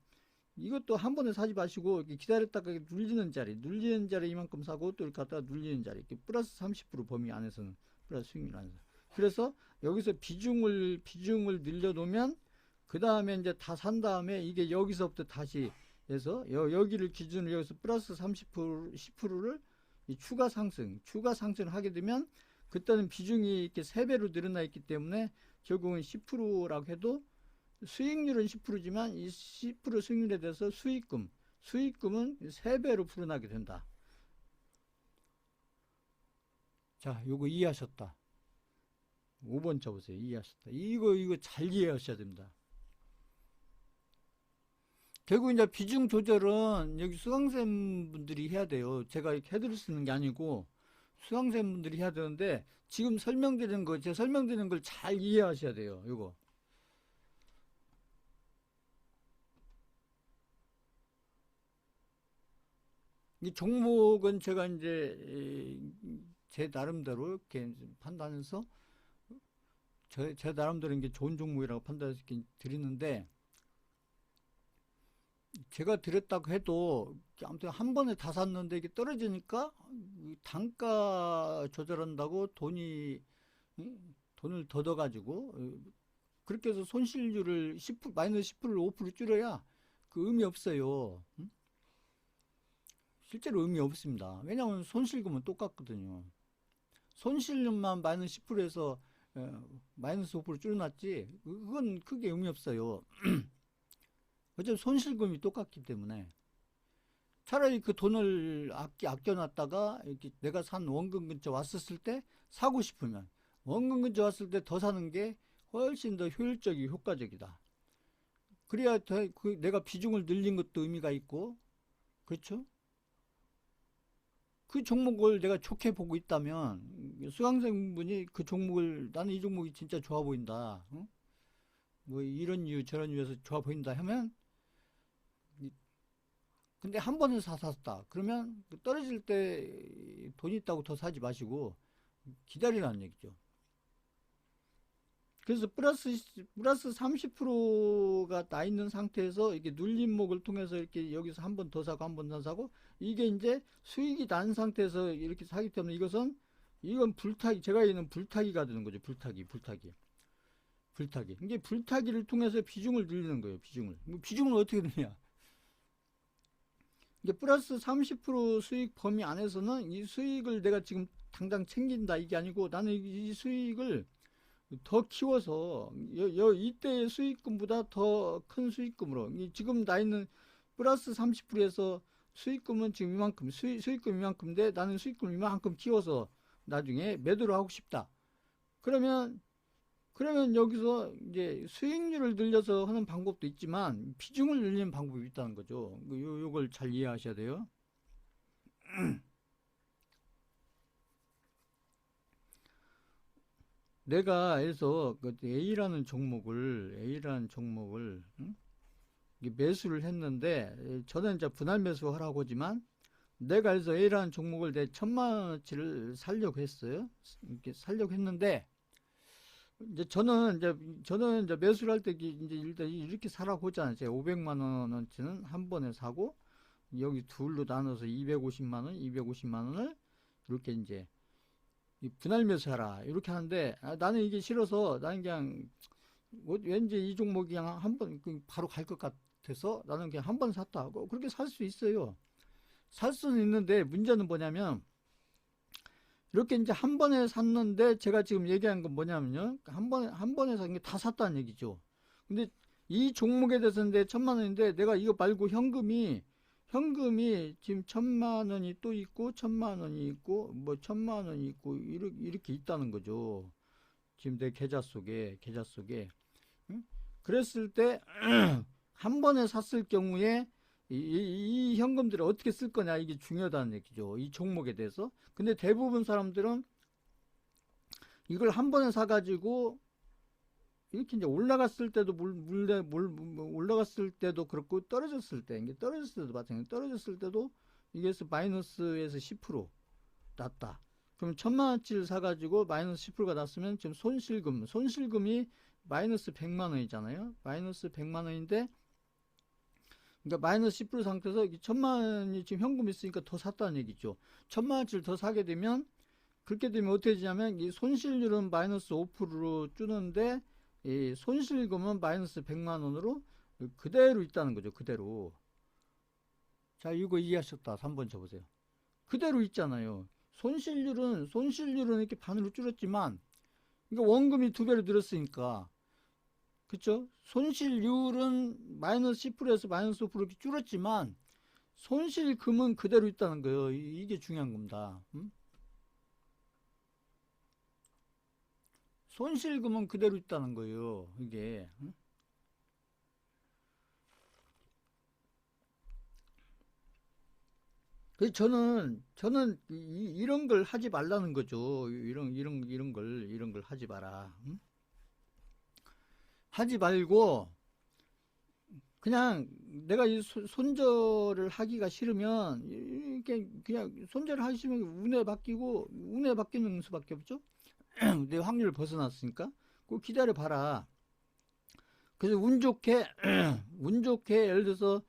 이것도 한 번에 사지 마시고 이렇게 기다렸다가 눌리는 자리 이만큼 사고 또 이렇게 갖다가 눌리는 자리 이렇게 플러스 30% 범위 안에서는 플러스 수익률 안에서 그래서 여기서 비중을 늘려놓으면 그 다음에 이제 다 산 다음에 이게 여기서부터 다시 해서 여기를 기준으로 여기서 플러스 30% 10%를 추가 상승을 하게 되면 그때는 비중이 이렇게 3배로 늘어나 있기 때문에 결국은 10%라고 해도 수익률은 10%지만 이 10% 수익률에 대해서 수익금은 3배로 불어나게 된다. 자, 요거 이해하셨다. 5번 쳐보세요. 이해하셨다. 이거 잘 이해하셔야 됩니다. 결국 이제 비중 조절은 여기 수강생 분들이 해야 돼요. 제가 이렇게 해드릴 수 있는 게 아니고 수강생 분들이 해야 되는데 지금 제가 설명드리는 걸 잘 이해하셔야 돼요. 요거. 이 종목은 제가 이제 제 나름대로 이렇게 판단해서 제 나름대로 이게 좋은 종목이라고 판단해서 드리는데 제가 드렸다고 해도 아무튼 한 번에 다 샀는데 이게 떨어지니까 단가 조절한다고 돈을 더 넣어가지고 그렇게 해서 손실률을 10% 마이너스 10%를 5% 줄여야 그 의미 없어요. 실제로 의미 없습니다. 왜냐하면 손실금은 똑같거든요. 손실률만 마이너스 10%에서 마이너스 5% 줄여놨지 그건 크게 의미 없어요. 어차피 손실금이 똑같기 때문에 차라리 그 돈을 아껴놨다가 이렇게 내가 산 원금 근처 왔었을 때 사고 싶으면 원금 근처 왔을 때 더 사는 게 훨씬 더 효율적이고 효과적이다. 그래야 내가 비중을 늘린 것도 의미가 있고, 그렇죠? 그 종목을 내가 좋게 보고 있다면 수강생분이 그 종목을 나는 이 종목이 진짜 좋아 보인다. 어? 뭐 이런 이유 저런 이유에서 좋아 보인다 하면 근데 한 번에 샀다. 그러면 떨어질 때 돈 있다고 더 사지 마시고 기다리라는 얘기죠. 그래서 플러스 30%가 나 있는 상태에서 이렇게 눌림목을 통해서 이렇게 여기서 한 번 더 사고 한 번 더 사고 이게 이제 수익이 난 상태에서 이렇게 사기 때문에 이건 불타기, 제가 얘기하는 불타기가 되는 거죠. 불타기. 이게 불타기를 통해서 비중을 늘리는 거예요. 비중을 어떻게 늘냐? 이제 플러스 30% 수익 범위 안에서는 이 수익을 내가 지금 당장 챙긴다 이게 아니고 나는 이 수익을 더 키워서 이때의 수익금보다 더 큰 수익금으로 지금 나 있는 플러스 30%에서 수익금은 지금 이만큼 수익금 이만큼인데 나는 수익금 이만큼 키워서 나중에 매도를 하고 싶다. 그러면 여기서 이제 수익률을 늘려서 하는 방법도 있지만 비중을 늘리는 방법이 있다는 거죠. 요걸 잘 이해하셔야 돼요. 내가 그래서 그 A라는 종목을 매수를 했는데 저는 이제 분할 매수하라고 하지만 내가 그래서 A라는 종목을 내 1,000만 원어치를 살려고 했어요. 이렇게 살려고 했는데 이제 저는 이제 매수를 할 때 이제 일단 이렇게 사라고 하잖아요. 제가 500만 원어치는 한 번에 사고 여기 둘로 나눠서 250만 원을 이렇게 이제 분할 매수하라 이렇게 하는데 나는 이게 싫어서 나는 그냥 왠지 이 종목이 그냥 한 번 바로 갈 것 같아서 나는 그냥 한 번 샀다 하고 그렇게 살 수 있어요. 살 수는 있는데 문제는 뭐냐면 이렇게 이제 한 번에 샀는데 제가 지금 얘기한 건 뭐냐면요. 한 번에 산 게 다 샀다는 얘기죠. 근데 이 종목에 대해서는 내 1,000만 원인데 내가 이거 말고 현금이 지금 1,000만 원이 또 있고 1,000만 원이 있고 뭐 1,000만 원이 있고 이렇게 있다는 거죠. 지금 내 계좌 속에. 응? 그랬을 때 한 번에 샀을 경우에 이 현금들을 어떻게 쓸 거냐 이게 중요하다는 얘기죠. 이 종목에 대해서. 근데 대부분 사람들은 이걸 한 번에 사가지고 이렇게 이제 올라갔을 때도 올라갔을 때도 그렇고 떨어졌을 때도 마찬가지. 떨어졌을 때도 이게 마이너스에서 10% 났다. 그럼 1,000만 원치를 사가지고 마이너스 10%가 났으면 지금 손실금이 마이너스 100만 원이잖아요. 마이너스 100만 원인데 그러니까 마이너스 10% 상태에서 1,000만 원이 지금 현금 있으니까 더 샀다는 얘기죠. 1,000만 원치를 더 사게 되면 그렇게 되면 어떻게 되냐면 이 손실률은 마이너스 5%로 주는데 이 손실금은 마이너스 100만 원으로 그대로 있다는 거죠. 그대로. 자, 이거 이해하셨다. 3번 쳐보세요. 그대로 있잖아요. 손실률은 이렇게 반으로 줄었지만 그러니까 원금이 2배로 늘었으니까 그쵸? 손실률은 마이너스 10%에서 마이너스 5% 이렇게 줄었지만 손실금은 그대로 있다는 거예요. 이게 중요한 겁니다. 손실금은 그대로 있다는 거예요. 이게. 그래서 저는 이런 걸 하지 말라는 거죠. 이런 걸 하지 마라. 하지 말고 그냥 내가 이 손절을 하기가 싫으면 이렇게 그냥 손절을 하시면 운에 바뀌는 수밖에 없죠. 내 확률을 벗어났으니까 꼭 기다려 봐라. 그래서 운 좋게 예를 들어서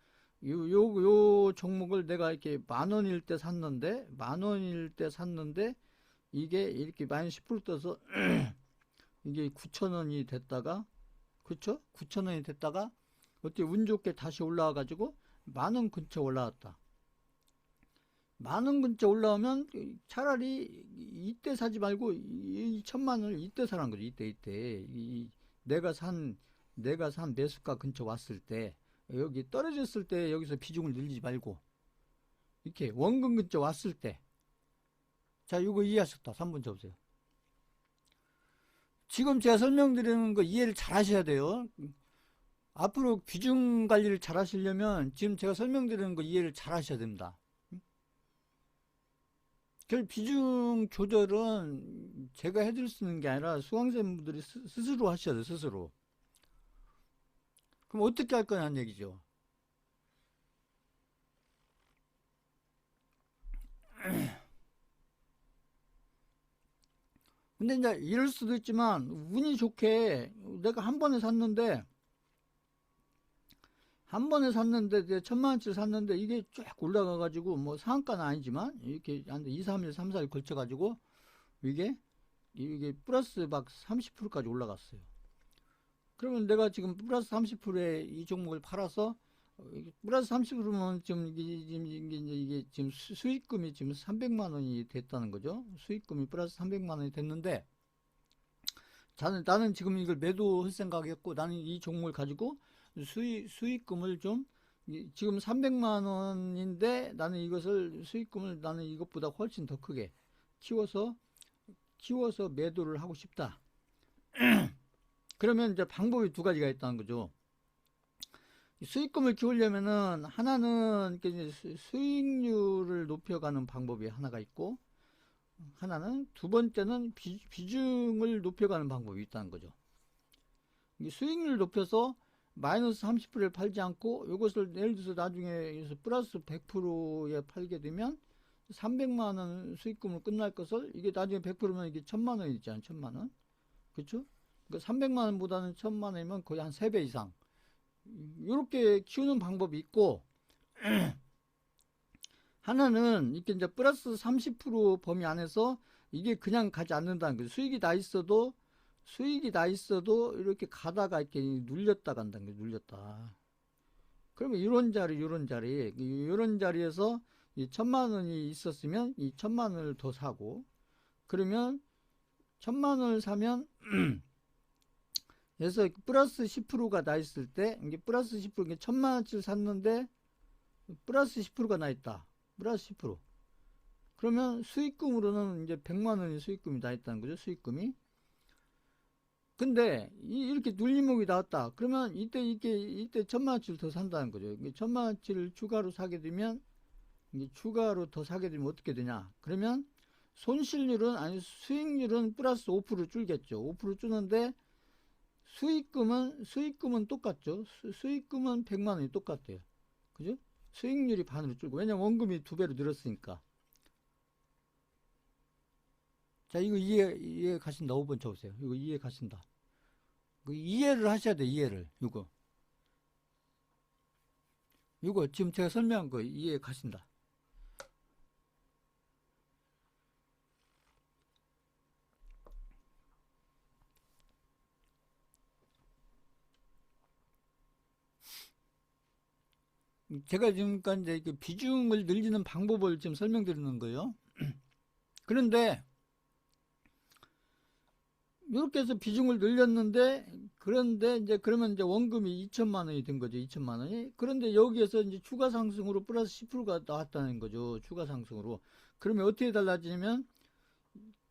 요 종목을 내가 이렇게 10,000원일 때 샀는데 이게 이렇게 마이너스 10% 떠서 이게 9,000원이 됐다가 그쵸? 9,000원이 됐다가 어떻게 운 좋게 다시 올라와 가지고 10,000원 근처 올라왔다. 10,000원 근처 올라오면 차라리 이때 사지 말고 이 1,000만 원을 이때 사라는 거죠. 이때 내가 산 매수가 근처 왔을 때 여기 떨어졌을 때 여기서 비중을 늘리지 말고 이렇게 원금 근처 왔을 때 자 이거 이해하셨다. 3번 줘보세요. 지금 제가 설명드리는 거 이해를 잘 하셔야 돼요. 앞으로 비중 관리를 잘 하시려면 지금 제가 설명드리는 거 이해를 잘 하셔야 됩니다. 그 비중 조절은 제가 해드릴 수 있는 게 아니라 수강생분들이 스스로 하셔야 돼요, 스스로. 그럼 어떻게 할 거냐는 얘기죠. 근데 이제 이럴 수도 있지만, 운이 좋게 내가 한 번에 샀는데, 이제 1,000만 원짜리 샀는데, 이게 쭉 올라가가지고, 뭐 상한가는 아니지만, 이렇게 한 2, 3일, 3, 4일 걸쳐가지고, 이게 플러스 막 30%까지 올라갔어요. 그러면 내가 지금 플러스 30%에 이 종목을 팔아서 플러스 30%면 지금 이게 지금 수익금이 지금 300만 원이 됐다는 거죠. 수익금이 플러스 300만 원이 됐는데 나는 지금 이걸 매도할 생각이었고 나는 이 종목을 가지고 수익금을 좀 지금 300만 원인데 나는 이것을 수익금을 나는 이것보다 훨씬 더 크게 키워서 매도를 하고 싶다. 그러면 이제 방법이 두 가지가 있다는 거죠. 수익금을 키우려면은 하나는 수익률을 높여가는 방법이 하나가 있고 하나는 두 번째는 비중을 높여가는 방법이 있다는 거죠. 수익률을 높여서 마이너스 30%를 팔지 않고 이것을 예를 들어서 나중에 플러스 100%에 팔게 되면 300만 원 수익금으로 끝날 것을 이게 나중에 100%면 이게 1,000만 원이 있잖아요. 1,000만 원. 그렇죠? 그러니까 300만 원보다는 1,000만 원이면 거의 한 3배 이상. 이렇게 키우는 방법이 있고 하나는 이렇게 이제 플러스 30% 범위 안에서 이게 그냥 가지 않는다는 거죠. 수익이 나 있어도 이렇게 가다가 이렇게 눌렸다 간다는 거죠. 눌렸다. 그러면 이런 자리에서 이 1,000만 원이 있었으면 이 1,000만 원을 더 사고 그러면 1,000만 원을 사면 그래서 플러스 10%가 나 있을 때 이게 플러스 10% 이게 1,000만 원치를 샀는데 플러스 10%가 나 있다. 플러스 10%. 그러면 수익금으로는 이제 100만 원의 수익금이 나 있다는 거죠. 수익금이. 근데 이렇게 눌림목이 나왔다. 그러면 이때 1,000만 원치를 더 산다는 거죠. 1,000만 원치를 추가로 사게 되면 이게 추가로 더 사게 되면 어떻게 되냐? 그러면 수익률은 플러스 5% 줄겠죠. 5% 주는데 수익금은 똑같죠. 수익금은 100만 원이 똑같대요. 그죠? 수익률이 반으로 줄고 왜냐면 원금이 2배로 늘었으니까. 자, 이거 이해 가신다. 5번 쳐보세요. 이거 이해 가신다. 이해를 하셔야 돼. 이해를. 이거 지금 제가 설명한 거 이해 가신다. 제가 지금까지 이제 비중을 늘리는 방법을 지금 설명드리는 거예요. 그런데 이렇게 해서 비중을 늘렸는데 그런데 이제 그러면 이제 원금이 2,000만 원이 된 거죠. 2,000만 원이. 그런데 여기에서 이제 추가 상승으로 플러스 10%가 나왔다는 거죠. 추가 상승으로. 그러면 어떻게 달라지냐면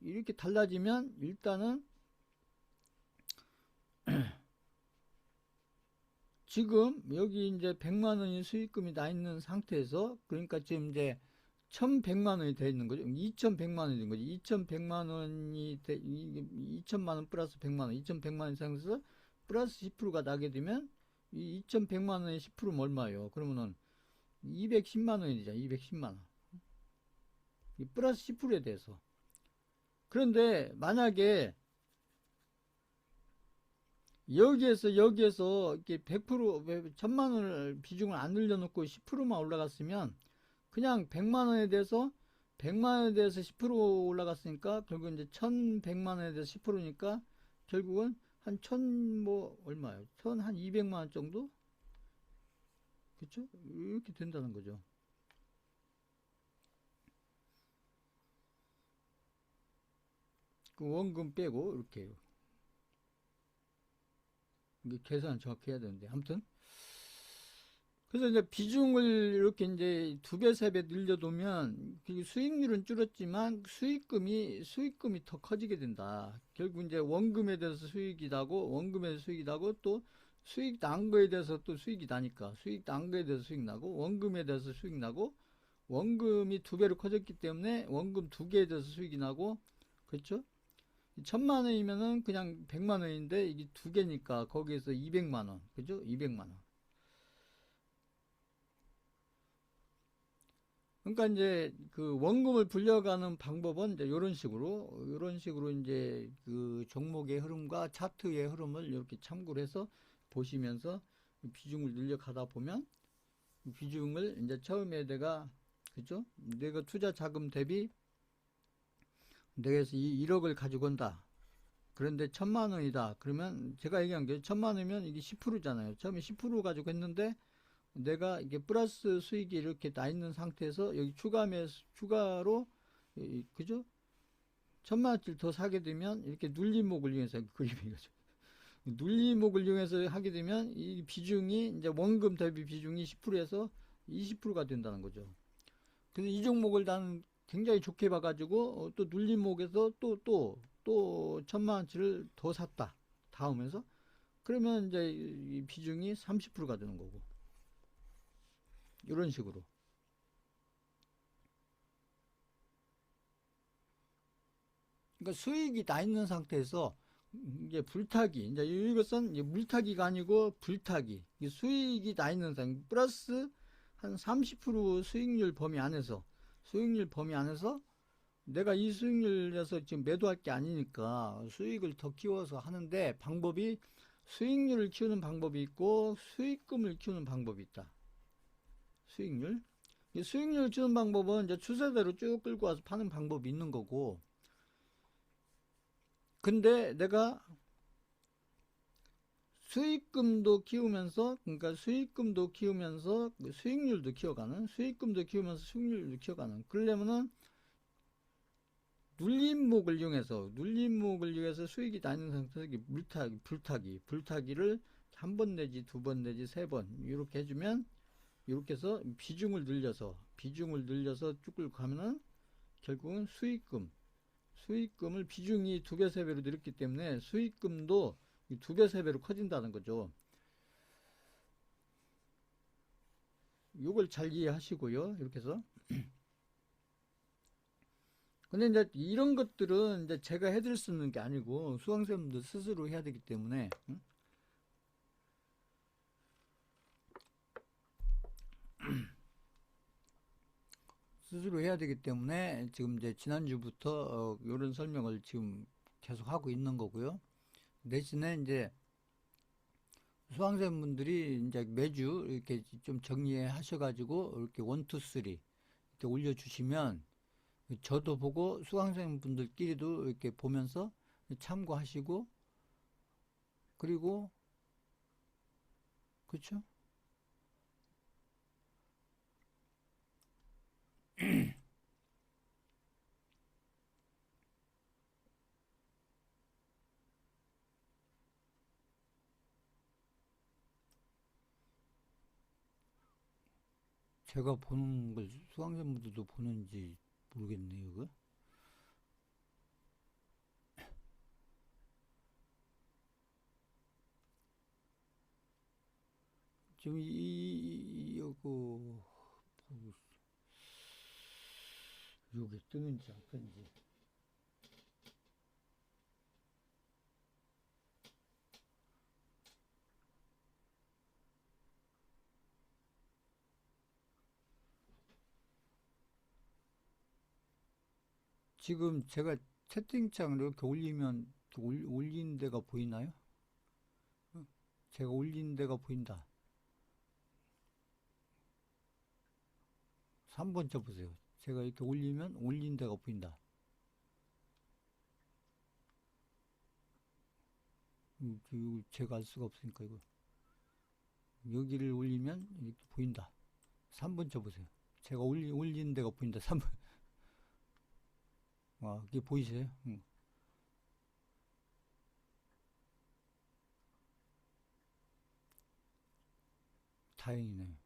이렇게 달라지면 일단은 지금 여기 이제 100만 원이 수익금이 나 있는 상태에서 그러니까 지금 이제 1,100만 원이 돼 있는 거죠. 2,100만 원이 된 거죠. 2,100만 원이 2,000만 원 플러스 100만 원, 2,100만 원 상에서 플러스 10%가 나게 되면 이 2,100만 원의 10%면 얼마예요? 그러면은 210만 원이 되잖아. 210만 원. 이 플러스 10%에 대해서. 그런데 만약에 여기에서 이렇게 100% 1,000만 원을 비중을 안 늘려놓고 10%만 올라갔으면 그냥 100만 원에 대해서 100만 원에 대해서 10% 올라갔으니까 결국 이제 1,100만 원에 대해서 10%니까 결국은 한 1,000 뭐 얼마예요? 1,000 한 200만 원 정도? 그쵸? 이렇게 된다는 거죠. 그 원금 빼고 이렇게 이게 계산 정확히 해야 되는데 아무튼 그래서 이제 비중을 이렇게 이제 2배, 3배 늘려두면 그 수익률은 줄었지만 수익금이 더 커지게 된다. 결국 이제 원금에 대해서 수익이 나고, 원금에 대해서 수익이 나고, 또 수익 난 거에 대해서 또 수익이 나니까, 수익 난 거에 대해서 수익 나고, 원금에 대해서 수익 나고, 원금이 2배로 커졌기 때문에 원금 2개에 대해서 수익이 나고, 그렇죠? 1,000만 원이면은 그냥 100만 원인데 이게 2개니까 거기에서 200만 원, 그죠? 200만 원. 그러니까 이제 그 원금을 불려가는 방법은 이제 이런 식으로 이제 그 종목의 흐름과 차트의 흐름을 이렇게 참고를 해서 보시면서 비중을 늘려가다 보면 비중을 이제 처음에 내가, 그죠? 내가 투자 자금 대비 내가 1억을 가지고 온다. 그런데 1,000만 원이다. 그러면 제가 얘기한 게 1,000만 원이면 이게 10%잖아요. 처음에 10% 가지고 했는데 내가 이게 플러스 수익이 이렇게 나 있는 상태에서 여기 추가로 그죠? 1,000만 원짜리 더 사게 되면 이렇게 눌림목을 이용해서 그림이 거죠. 눌림목을 이용해서 하게 되면 이 비중이 이제 원금 대비 비중이 10%에서 20%가 된다는 거죠. 그래서 이 종목을 나는 굉장히 좋게 봐가지고 또 눌림목에서 또 1,000만 원치를 더 샀다. 다음에서 그러면 이제 이 비중이 30%가 되는 거고 이런 식으로. 그러니까 수익이 나 있는 상태에서 이제 불타기, 이제 이것은 이제 물타기가 아니고 불타기. 수익이 나 있는 상태, 플러스 한 30% 수익률 범위 안에서 내가 이 수익률에서 지금 매도할 게 아니니까 수익을 더 키워서 하는데 방법이 수익률을 키우는 방법이 있고 수익금을 키우는 방법이 있다. 수익률. 이 수익률을 키우는 방법은 이제 추세대로 쭉 끌고 와서 파는 방법이 있는 거고, 근데 내가 수익금도 키우면서, 그러니까 수익금도 키우면서 수익률도 키워가는, 수익금도 키우면서 수익률도 키워가는. 그러려면은 눌림목을 이용해서 수익이 나는 상태에서 불타기를 한 번 내지 두 번 내지 세 번 이렇게 해주면, 이렇게 해서 비중을 늘려서 쭉 끌고 가면은 결국은 수익금을 비중이 2배, 3배로 늘었기 때문에 수익금도 2배, 3배로 커진다는 거죠. 이걸 잘 이해하시고요. 이렇게 해서. 근데 이제 이런 것들은 이제 제가 해드릴 수 있는 게 아니고 수강생분들 스스로 해야 되기 때문에, 응? 스스로 해야 되기 때문에 지금 이제 지난주부터 이런 설명을 지금 계속 하고 있는 거고요. 대신에 이제 수강생분들이 이제 매주 이렇게 좀 정리해 하셔가지고 이렇게 1, 2, 3 이렇게 올려주시면 저도 보고 수강생분들끼리도 이렇게 보면서 참고하시고, 그리고 그렇죠? 제가 보는 걸 수강생분들도 보는지 모르겠네요. 이거. 지금 요게 뜨는지 안 뜨는지. 지금 제가 채팅창을 이렇게 올리면 올린 데가 보이나요? 제가 올린 데가 보인다. 3번 쳐보세요. 제가 이렇게 올리면 올린 데가 보인다. 제가 알 수가 없으니까 이거. 여기를 올리면 이렇게 보인다. 3번 쳐보세요. 제가 올린 데가 보인다. 3번. 아, 이게 보이세요? 응. 다행이네.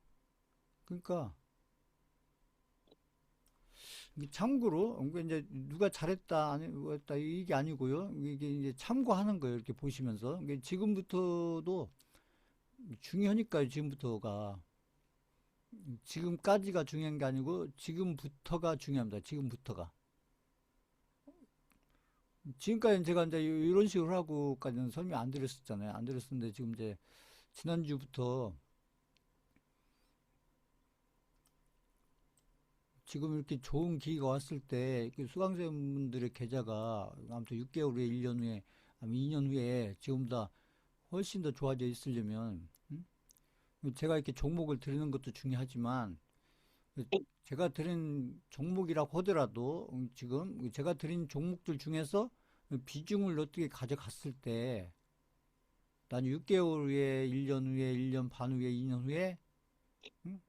그러니까 참고로 이게 이제 누가 잘했다 아니 못했다 이게 아니고요. 이게 이제 참고하는 거예요. 이렇게 보시면서 이게 지금부터도 중요하니까요. 지금부터가 지금까지가 중요한 게 아니고 지금부터가 중요합니다. 지금부터가 지금까지는 제가 이제 이런 식으로 하고까지는 설명 안 드렸었잖아요. 안 드렸었는데 지금 이제 지난주부터 지금 이렇게 좋은 기회가 왔을 때 수강생분들의 계좌가 아무튼 6개월 후에 1년 후에 아니면 2년 후에 지금보다 훨씬 더 좋아져 있으려면 제가 이렇게 종목을 드리는 것도 중요하지만 제가 드린 종목이라고 하더라도 지금 제가 드린 종목들 중에서 비중을 어떻게 가져갔을 때 난 6개월 후에 1년 후에 1년 반 후에 2년 후에 응?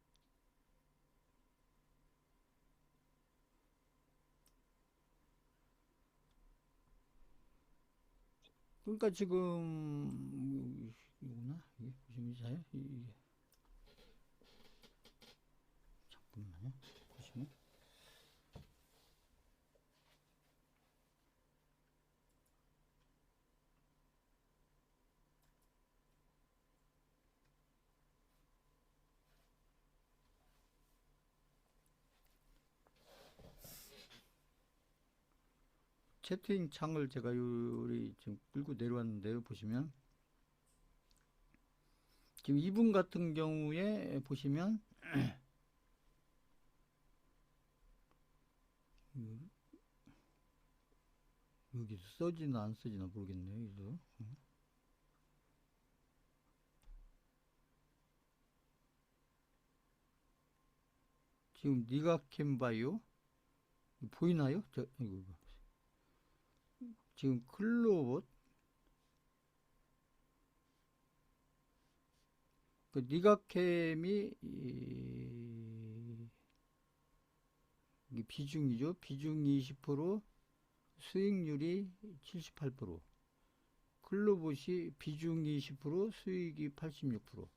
그러니까 지금 이거구나 이게 무슨 이사요? 이게 잠깐만요. 보시면 채팅 창을 제가 요리 지금 끌고 내려왔는데요. 보시면 지금 이분 같은 경우에 보시면 여기서 써지나 안 써지나 모르겠네요. 여기서 지금 니가캔바이오 보이나요? 이거. 지금 클로봇 그 니가캠이 이 비중이죠. 비중이 20%, 수익률이 78%. 클로봇이 비중이 20%, 수익이 86%.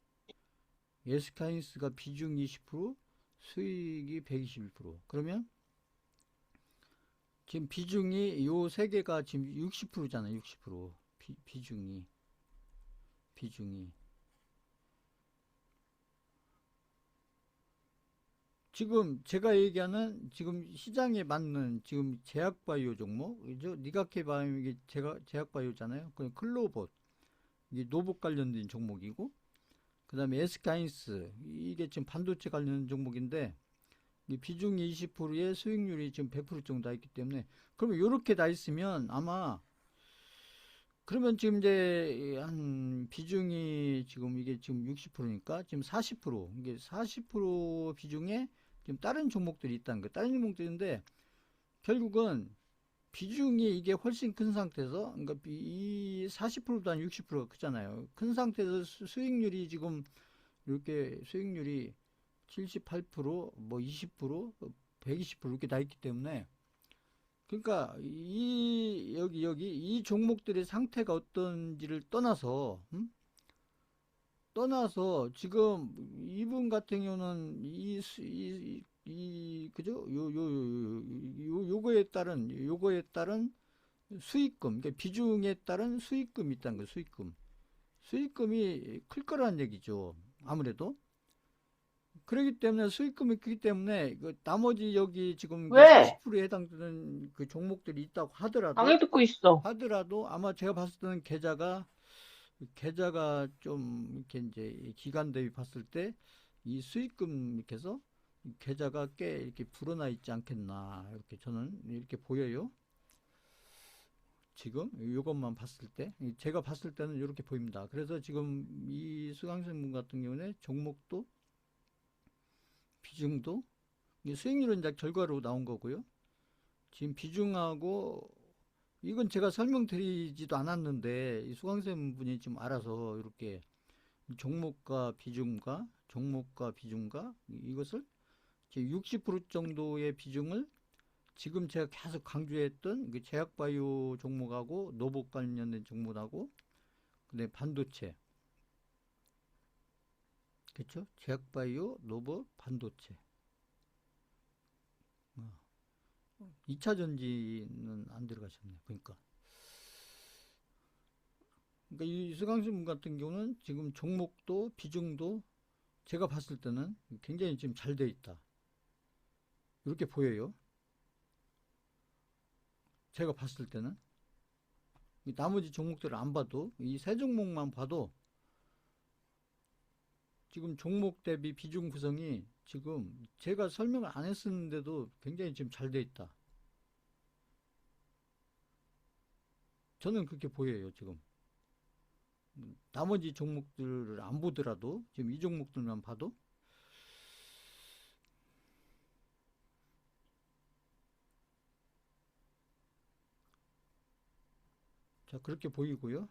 에스카인스가 비중 20%, 수익이 121%. 그러면 지금 비중이 요 세 개가 지금 60%잖아요. 60%. 비중이. 지금 제가 얘기하는 지금 시장에 맞는 지금 제약바이오 종목, 그죠? 니가케바이오 이게 제약바이오잖아요. 그 클로봇 이게 노봇 관련된 종목이고, 그 다음에 에스카인스 이게 지금 반도체 관련 종목인데 이 비중이 20%에 수익률이 지금 100% 정도 다 있기 때문에 그러면 이렇게 다 있으면 아마 그러면 지금 이제 한 비중이 지금 이게 지금 60%니까 지금 40% 이게 40% 비중에 지금 다른 종목들이 있다는 거예요. 다른 종목들인데 결국은 비중이 이게 훨씬 큰 상태에서 그러니까 이 40%보다는 60%가 크잖아요. 큰 상태에서 수익률이 지금 이렇게 수익률이 78%뭐 20% 120% 이렇게 다 있기 때문에 그러니까 여기 이 종목들의 상태가 어떤지를 떠나서 지금 이분 같은 경우는 그죠? 요거에 따른 수익금, 그러니까 비중에 따른 수익금이 있다는 거예요. 수익금이 클 거라는 얘기죠. 아무래도. 그렇기 때문에 수익금이 크기 때문에 그 나머지 여기 지금 왜? 40%에 해당되는 그 종목들이 있다고 강의 듣고 있어. 하더라도 아마 제가 봤을 때는 계좌가 좀 이렇게 이제 기간 대비 봤을 때 이 수익금 이렇게 해서 계좌가 꽤 이렇게 불어나 있지 않겠나 이렇게 저는 이렇게 보여요. 지금 이것만 봤을 때 제가 봤을 때는 이렇게 보입니다. 그래서 지금 이 수강생분 같은 경우는 종목도 비중도 수익률은 이제 결과로 나온 거고요. 지금 비중하고 이건 제가 설명드리지도 않았는데 이 수강생분이 지금 알아서 이렇게 종목과 비중과 이것을 60% 정도의 비중을 지금 제가 계속 강조했던 그 제약바이오 종목하고 노봇 관련된 종목하고 그다음에 반도체 그쵸? 제약바이오, 노버, 반도체. 2차 전지는 안 들어가셨네. 그러니까 이 수강신문 같은 경우는 지금 종목도 비중도 제가 봤을 때는 굉장히 지금 잘 돼 있다. 이렇게 보여요. 제가 봤을 때는. 나머지 종목들을 안 봐도 이 세 종목만 봐도 지금 종목 대비 비중 구성이 지금 제가 설명을 안 했었는데도 굉장히 지금 잘 돼 있다. 저는 그렇게 보여요, 지금. 나머지 종목들을 안 보더라도 지금 이 종목들만 봐도 자, 그렇게 보이고요.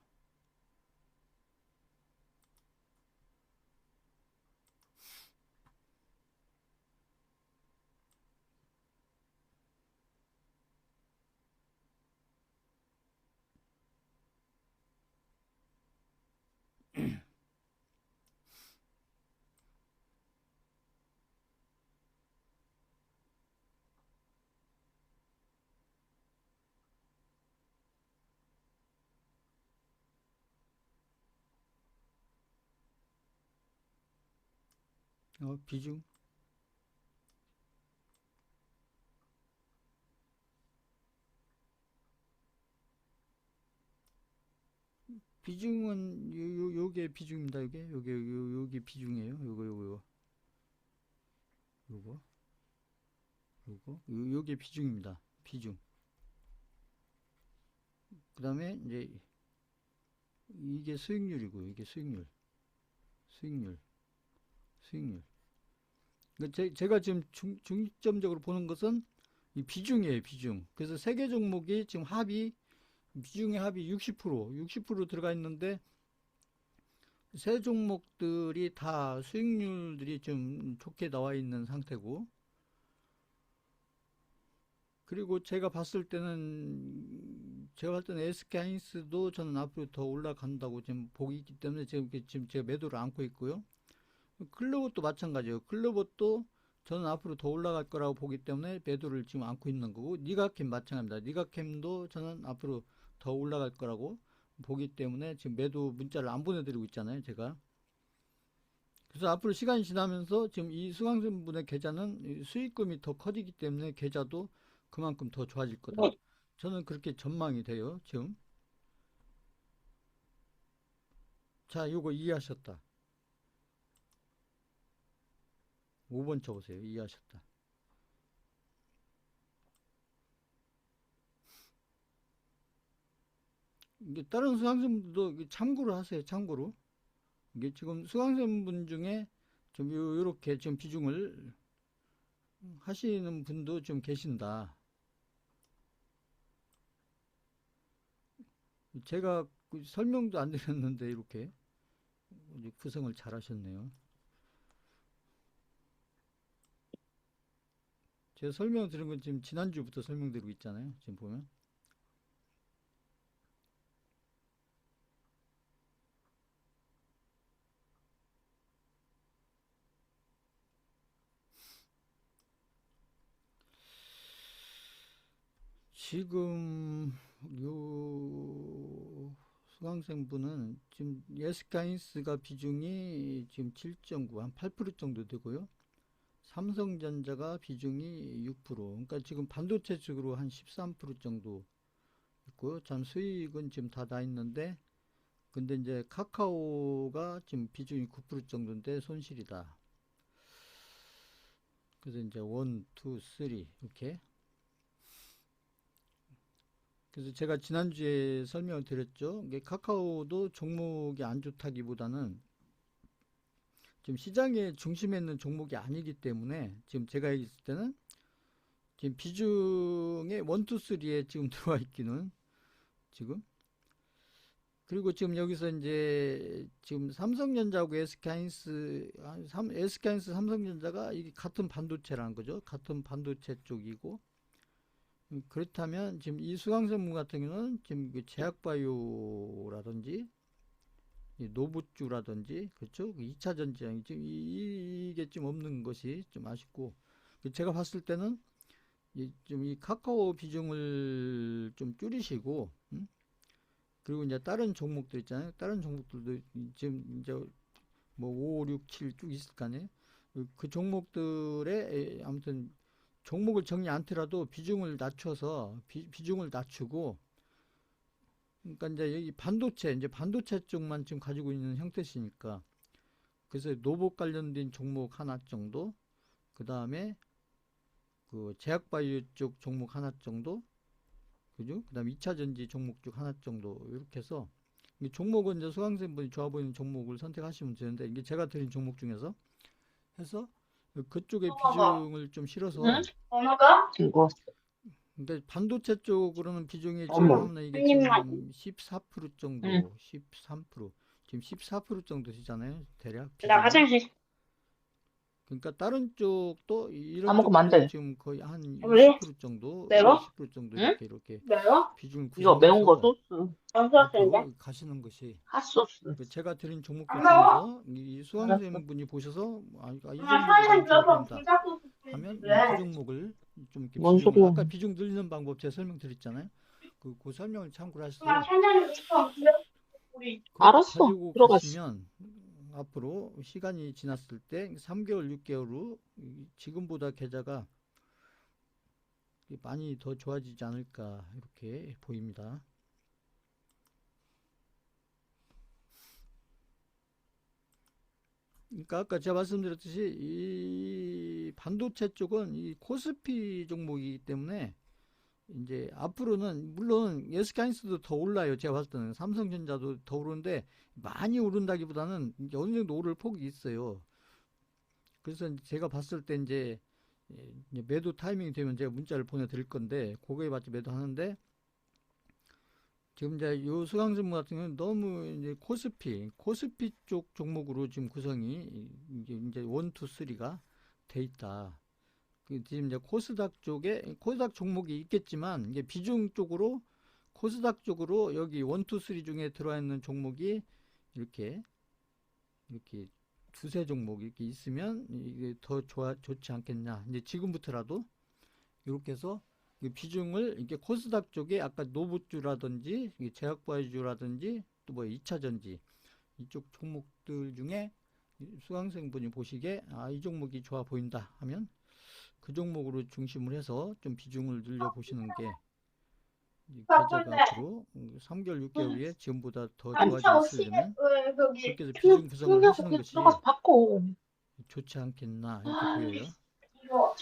비중. 비중은 요게 비중입니다. 요게 비중이에요. 요거, 요게 비중입니다. 비중. 그 다음에 이제 이게 수익률이고, 이게 수익률, 수익률. 그러니까 제가 지금 중점적으로 보는 것은 이 비중이에요, 비중. 그래서 세 개 종목이 지금 비중의 합이 60% 들어가 있는데, 세 종목들이 다 수익률들이 좀 좋게 나와 있는 상태고, 그리고 제가 봤을 때는 SK하이닉스도 저는 앞으로 더 올라간다고 지금 보고 있기 때문에 지금 제가 매도를 안고 있고요. 클로버도 마찬가지예요. 클로버도 저는 앞으로 더 올라갈 거라고 보기 때문에 매도를 지금 안고 있는 거고, 니가캠 마찬가지입니다. 니가캠도 저는 앞으로 더 올라갈 거라고 보기 때문에 지금 매도 문자를 안 보내드리고 있잖아요, 제가. 그래서 앞으로 시간이 지나면서 지금 이 수강생분의 계좌는 수익금이 더 커지기 때문에 계좌도 그만큼 더 좋아질 거다. 저는 그렇게 전망이 돼요, 지금. 자, 요거 이해하셨다. 5번 쳐보세요. 이해하셨다. 이게 다른 수강생분들도 참고로 하세요, 참고로. 이게 지금 수강생분 중에 좀 요렇게 좀 비중을 하시는 분도 좀 계신다. 제가 설명도 안 드렸는데 이렇게 구성을 잘 하셨네요. 제가 설명 드린 건 지금 지난주부터 설명드리고 있잖아요. 지금 보면. 지금 요 수강생분은 지금 예스카인스가 비중이 지금 7.9, 한 8% 정도 되고요. 삼성전자가 비중이 6%, 그러니까 지금 반도체 쪽으로 한 13% 정도 있고요. 참 수익은 지금 다 나 있는데, 근데 이제 카카오가 지금 비중이 9% 정도인데 손실이다. 그래서 이제 1, 2, 3 이렇게. 그래서 제가 지난주에 설명을 드렸죠. 이게 카카오도 종목이 안 좋다기보다는 지금 시장의 중심에 있는 종목이 아니기 때문에 지금 제가 있을 때는 지금 비중의 1, 2, 3에 지금 들어와 있기는 지금. 그리고 지금 여기서 이제 지금 삼성전자하고 SK하이닉스 삼성전자가 이게 같은 반도체라는 거죠. 같은 반도체 쪽이고, 그렇다면 지금 이 수강생분 같은 경우는 지금 그 제약바이오라든지 이 노부주라든지 그렇죠? 2차 전지장이 지금 이게 좀 없는 것이 좀 아쉽고 제가 봤을 때는 좀 이 카카오 비중을 좀 줄이시고 그리고 이제 다른 종목들 있잖아요. 다른 종목들도 지금 이제 뭐 5, 6, 7 쭉 있을 거 아니에요. 그 종목들의 아무튼 종목을 정리 않더라도 비중을 낮춰서 비중을 낮추고 그러니까 이제 여기 이제 반도체 쪽만 지금 가지고 있는 형태시니까 그래서 노봇 관련된 종목 하나 정도 그 다음에 그 제약바이오 쪽 종목 하나 정도 그죠? 그 다음에 2차 전지 종목 쪽 하나 정도 이렇게 해서 종목은 이제 수강생분이 좋아 보이는 종목을 선택하시면 되는데 이게 제가 드린 종목 중에서 해서 그쪽에 엄마가. 비중을 좀 응? 실어서 엄마가? 이거. 근데 반도체 쪽으로는 비중이 지금 어머. 하면 이게 한 입만. 지금 14% 응. 정도, 13% 지금 14% 정도 되잖아요. 대략 나 비중이. 화장실. 그러니까 다른 쪽도 다 이런 먹으면 안 쪽도 돼. 지금 거의 한 우리 20% 정도, 매워? 20% 정도 응? 이렇게 매워? 비중을 이거 매운 거 구성해서 소스. 무슨 소스인데? 앞으로 가시는 것이 핫소스. 제가 드린 종목들 안 매워? 중에서 이 알았어. 수강생분이 보셔서 이 엄마 종목이 사이즈 난 좋아 무조건 보인다 불닭소스 하면 그 그래. 종목을 좀 이렇게 뭔 비중을 소리야. 아까 비중 늘리는 방법 제가 설명드렸잖아요. 그 설명을 참고를 엄마 하셔서 천장에 무조건 불닭소스. 그렇게 알았어. 가지고 들어갔어. 가시면 앞으로 시간이 지났을 때 3개월, 6개월 후 지금보다 계좌가 많이 더 좋아지지 않을까 이렇게 보입니다. 그러니까 아까 제가 말씀드렸듯이 이 반도체 쪽은 이 코스피 종목이기 때문에 이제 앞으로는 물론 SK하이닉스도 더 올라요. 제가 봤을 때는 삼성전자도 더 오르는데 많이 오른다기보다는 이제 어느 정도 오를 폭이 있어요. 그래서 제가 봤을 때 이제 매도 타이밍이 되면 제가 문자를 보내드릴 건데 그거에 맞게 매도하는데 지금 이제 요 수강생분 같은 경우는 너무 이제 코스피 쪽 종목으로 지금 구성이 이제 1, 2, 3가 돼 있다. 지금 이제 코스닥 쪽에 코스닥 종목이 있겠지만 이게 비중 쪽으로 코스닥 쪽으로 여기 1, 2, 3 중에 들어와 있는 종목이 이렇게 이렇게 두세 종목 이렇게 있으면 이게 더 좋지 않겠냐. 이제 지금부터라도 이렇게 해서 비중을 이렇게 코스닥 쪽에 아까 노부주라든지 제약바이오주라든지 또 뭐 2차 전지 이쪽 종목들 중에 수강생분이 보시기에 이 종목이 좋아 보인다 하면 그 종목으로 중심을 해서 좀 비중을 늘려 보시는 게 계좌가 앞으로 3개월, 6개월 후에 지금보다 더 좋아질 수 있으려면 그렇게 해서 비중 구성을 하시는 충격기 것이 들어가서 바꿔. 좋지 않겠나 이렇게 보여요. 이거.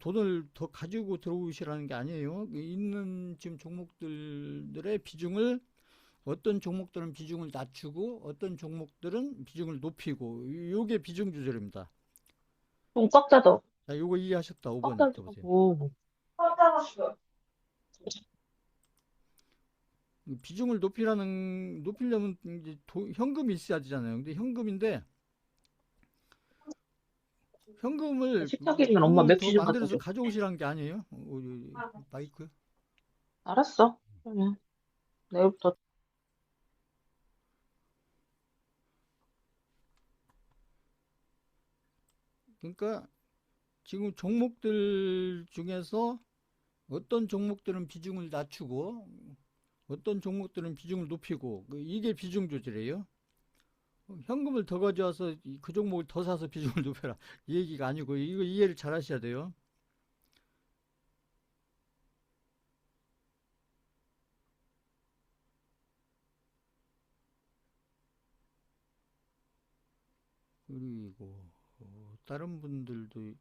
돈을 더 가지고 들어오시라는 게 아니에요. 있는 지금 종목들의 비중을 어떤 종목들은 비중을 낮추고 어떤 종목들은 비중을 높이고 요게 비중 조절입니다. 꽉 닫아. 자, 요거 이해하셨다. 꽉 5번 들어보세요. 닫으라고. 꽉 닫았어. 비중을 높이려면 이제 현금이 있어야 되잖아요. 근데 현금인데 현금을 식탁이면 엄마 돈을 맥주 더 좀 갖다 만들어서 줘. 가져오시라는 게 아니에요. 마이크. 알았어. 그러면 내일부터 그러니까 지금 종목들 중에서 어떤 종목들은 비중을 낮추고 어떤 종목들은 비중을 높이고 이게 비중 조절이에요. 현금을 더 가져와서 그 종목을 더 사서 비중을 높여라 이 얘기가 아니고 이거 이해를 잘 하셔야 돼요. 그리고 다른 분들도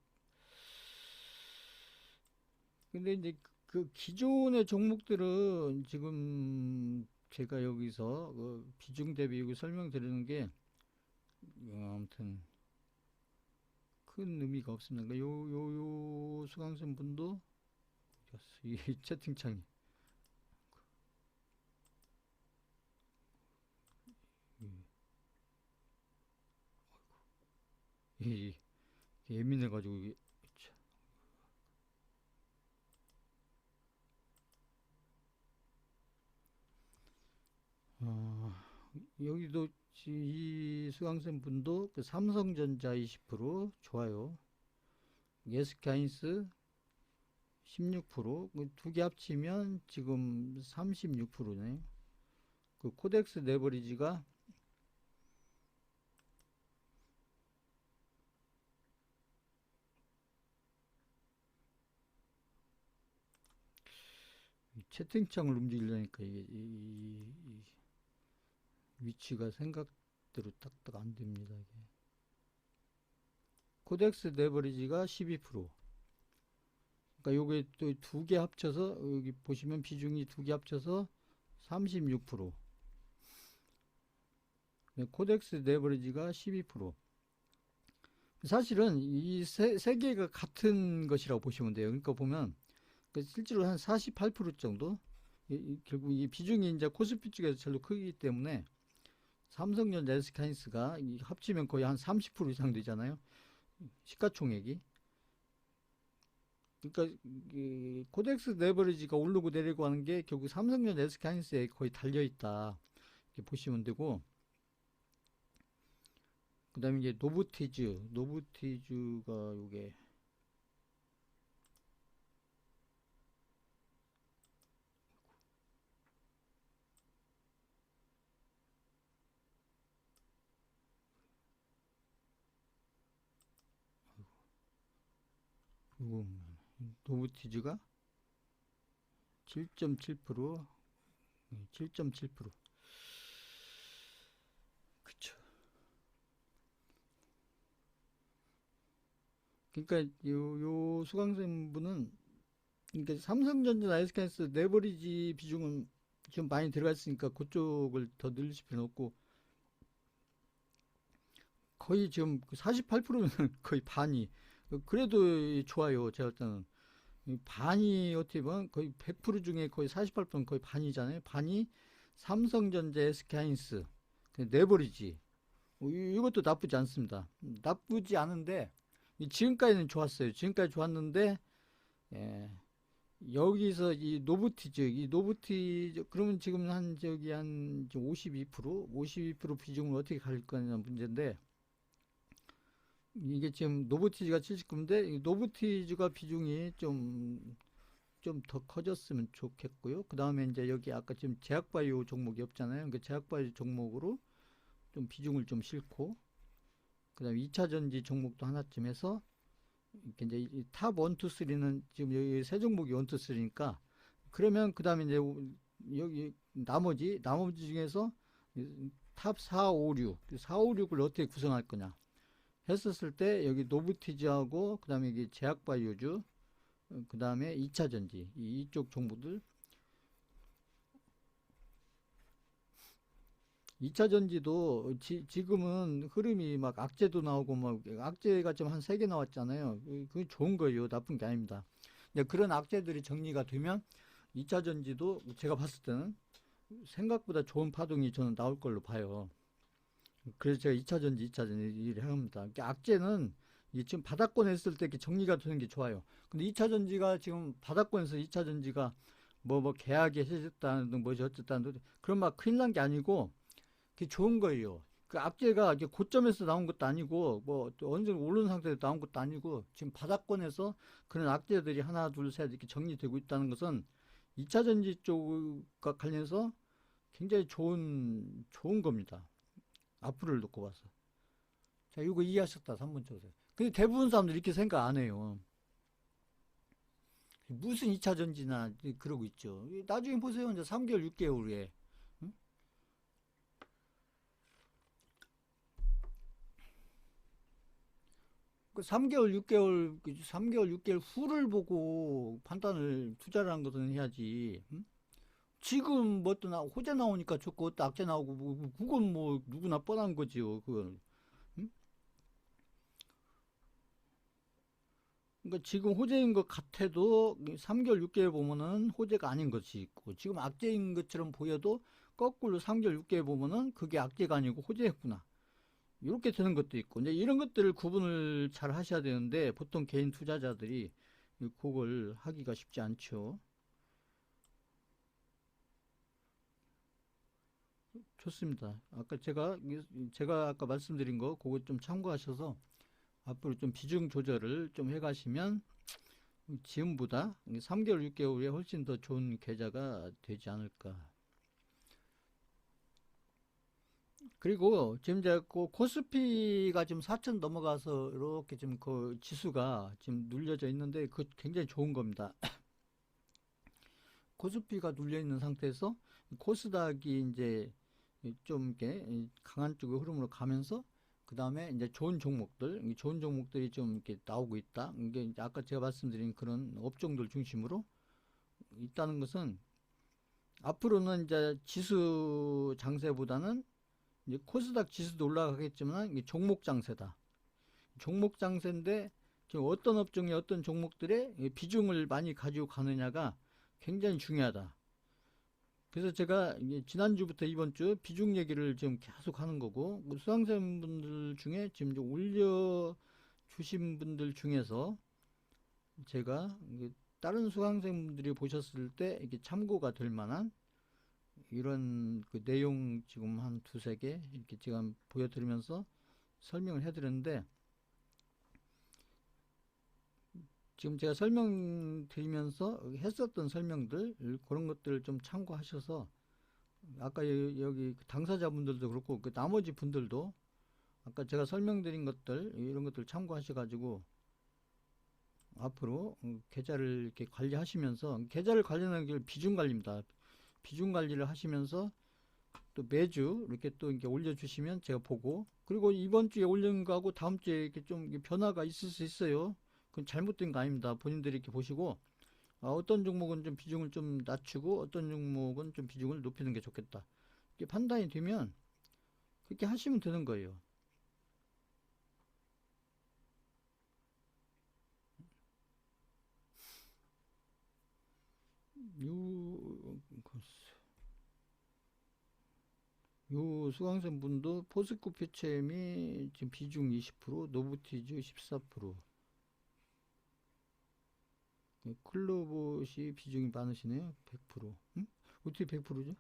근데 이제 그 기존의 종목들은 지금 제가 여기서 비중 대비 이거 설명드리는 게 아무튼 큰 의미가 없습니다. 그러니까 요 수강생 분도 이 채팅창이 이, 예민해가지고 여기도 이 수강생 분도 그 삼성전자 20% 좋아요. 예스카인스 16%, 두 개 합치면 지금 36%네. 그 코덱스 레버리지가 채팅창을 움직이려니까 이게 이 위치가 생각대로 딱딱 안 됩니다. 이게. 코덱스 레버리지가 12%. 그러니까 요게 또 두 개 합쳐서 여기 보시면 비중이 두 개 합쳐서 36%. 코덱스 레버리지가 12%. 사실은 이 세 개가 같은 것이라고 보시면 돼요. 그러니까 보면 실제로 한 48% 정도. 결국 이 비중이 이제 코스피 쪽에서 제일 크기 때문에 삼성전자 SK하이닉스가 합치면 거의 한 30% 이상 되잖아요. 시가총액이. 그러니까 이 코덱스 레버리지가 오르고 내리고 하는 게 결국 삼성전자 SK하이닉스에 거의 달려 있다. 이렇게 보시면 되고. 그다음에 이제 노브티즈가 요게 이거 노브티즈가 7.7%, 7.7%. 그쵸. 그러니까 요 수강생분은 그러니까 삼성전자 SK하이닉스 레버리지 비중은 좀 많이 들어갔으니까 그쪽을 더 늘리실 필요는 없고 거의 지금 48%면 거의 반이 그래도 좋아요. 제가 볼 때는 반이 어떻게 보면 거의 100% 중에 거의 48%는 거의 반이잖아요. 반이 삼성전자 SK하이닉스 레버리지 이것도 나쁘지 않습니다. 나쁘지 않은데 지금까지는 좋았어요. 지금까지 좋았는데 예, 여기서 이 노브티즈 그러면 지금 한 저기 한 52% 비중을 어떻게 가질 거냐 문제인데 이게 지금 노브티즈가 79인데 노브티즈가 비중이 좀 더 커졌으면 좋겠고요. 그 다음에 이제 여기 아까 지금 제약바이오 종목이 없잖아요. 그 제약바이오 종목으로 좀 비중을 좀 싣고 그 다음에 2차 전지 종목도 하나쯤 해서 이제 탑 1, 2, 3는 지금 여기 세 종목이 1, 2, 3니까 그러면 그 다음에 이제 여기 나머지 중에서 탑 4, 5, 6, 4, 5, 6을 어떻게 구성할 거냐 했었을 때 여기 노브티즈하고 그 다음에 이게 제약바이오주 그 다음에 2차 전지 이쪽 종목들 2차 전지도 지금은 흐름이 막 악재도 나오고 막 악재가 좀 한 3개 나왔잖아요. 그게 좋은 거예요. 나쁜 게 아닙니다. 그런 악재들이 정리가 되면 2차 전지도 제가 봤을 때는 생각보다 좋은 파동이 저는 나올 걸로 봐요. 그래서 제가 2차 전지 일을 합니다. 악재는 지금 바닥권에 있을 때 이렇게 정리가 되는 게 좋아요. 근데 2차 전지가 지금 바닥권에서 2차 전지가 뭐 계약이 해졌다는 등 뭐지 어쨌다는 그런 막 큰일 난 게 아니고 그게 좋은 거예요. 그 악재가 고점에서 나온 것도 아니고 뭐 어느 정도 오른 상태에서 나온 것도 아니고 지금 바닥권에서 그런 악재들이 하나 둘 셋 이렇게 정리되고 있다는 것은 2차 전지 쪽과 관련해서 굉장히 좋은 겁니다. 앞으로를 놓고 봐서. 자, 이거 이해하셨다. 3번 쪽에서. 근데 대부분 사람들이 이렇게 생각 안 해요. 무슨 2차 전지나 그러고 있죠. 나중에 보세요. 이제 3개월, 6개월 후에. 응? 그 3개월, 6개월 후를 보고 판단을, 투자를 한 것은 해야지. 응? 지금 뭐 또 호재 나오니까 좋고, 또 악재 나오고, 그건 뭐 누구나 뻔한 거지요. 그건. 응? 그러니까 지금 호재인 것 같아도 3개월, 6개월 보면은 호재가 아닌 것이 있고 지금 악재인 것처럼 보여도 거꾸로 3개월, 6개월 보면은 그게 악재가 아니고 호재였구나. 이렇게 되는 것도 있고 이제 이런 것들을 구분을 잘 하셔야 되는데 보통 개인 투자자들이 그걸 하기가 쉽지 않죠. 좋습니다. 아까 제가 아까 말씀드린 거 그거 좀 참고하셔서 앞으로 좀 비중 조절을 좀 해가시면 지금보다 3개월, 6개월 후에 훨씬 더 좋은 계좌가 되지 않을까. 그리고 지금 이제 그 코스피가 지금 4천 넘어가서 이렇게 지금 그 지수가 지금 눌려져 있는데 그 굉장히 좋은 겁니다. 코스피가 눌려 있는 상태에서 코스닥이 이제 좀 이렇게 강한 쪽의 흐름으로 가면서 그 다음에 이제 좋은 종목들이 좀 이렇게 나오고 있다. 이게 이제 아까 제가 말씀드린 그런 업종들 중심으로 있다는 것은 앞으로는 이제 지수 장세보다는 이제 코스닥 지수도 올라가겠지만 이게 종목 장세다. 종목 장세인데 지금 어떤 업종이 어떤 종목들의 비중을 많이 가지고 가느냐가 굉장히 중요하다. 그래서 제가 지난주부터 이번 주 비중 얘기를 지금 계속 하는 거고, 수강생분들 중에 지금 이제 올려주신 분들 중에서 제가 다른 수강생분들이 보셨을 때 이게 참고가 될 만한 이런 그 내용 지금 한 두세 개 이렇게 지금 보여드리면서 설명을 해드렸는데, 지금 제가 설명드리면서 했었던 설명들, 그런 것들을 좀 참고하셔서 아까 여기 그 당사자분들도 그렇고 그 나머지 분들도 아까 제가 설명드린 것들 이런 것들 참고하셔가지고 앞으로 계좌를 이렇게 관리하시면서 계좌를 관리하는 게 비중 관리입니다. 비중 관리를 하시면서 또 매주 이렇게 또 이렇게 올려주시면 제가 보고 그리고 이번 주에 올린 거하고 다음 주에 이렇게 좀 변화가 있을 수 있어요. 그건 잘못된 거 아닙니다. 본인들이 이렇게 보시고 어떤 종목은 좀 비중을 좀 낮추고 어떤 종목은 좀 비중을 높이는 게 좋겠다. 이게 판단이 되면 그렇게 하시면 되는 거예요. 요, 요 수강생 분도 포스코 표체미 지금 비중 20%, 노브티즈 14%, 클로봇이 비중이 많으시네요. 100%. 응? 어떻게 100%죠?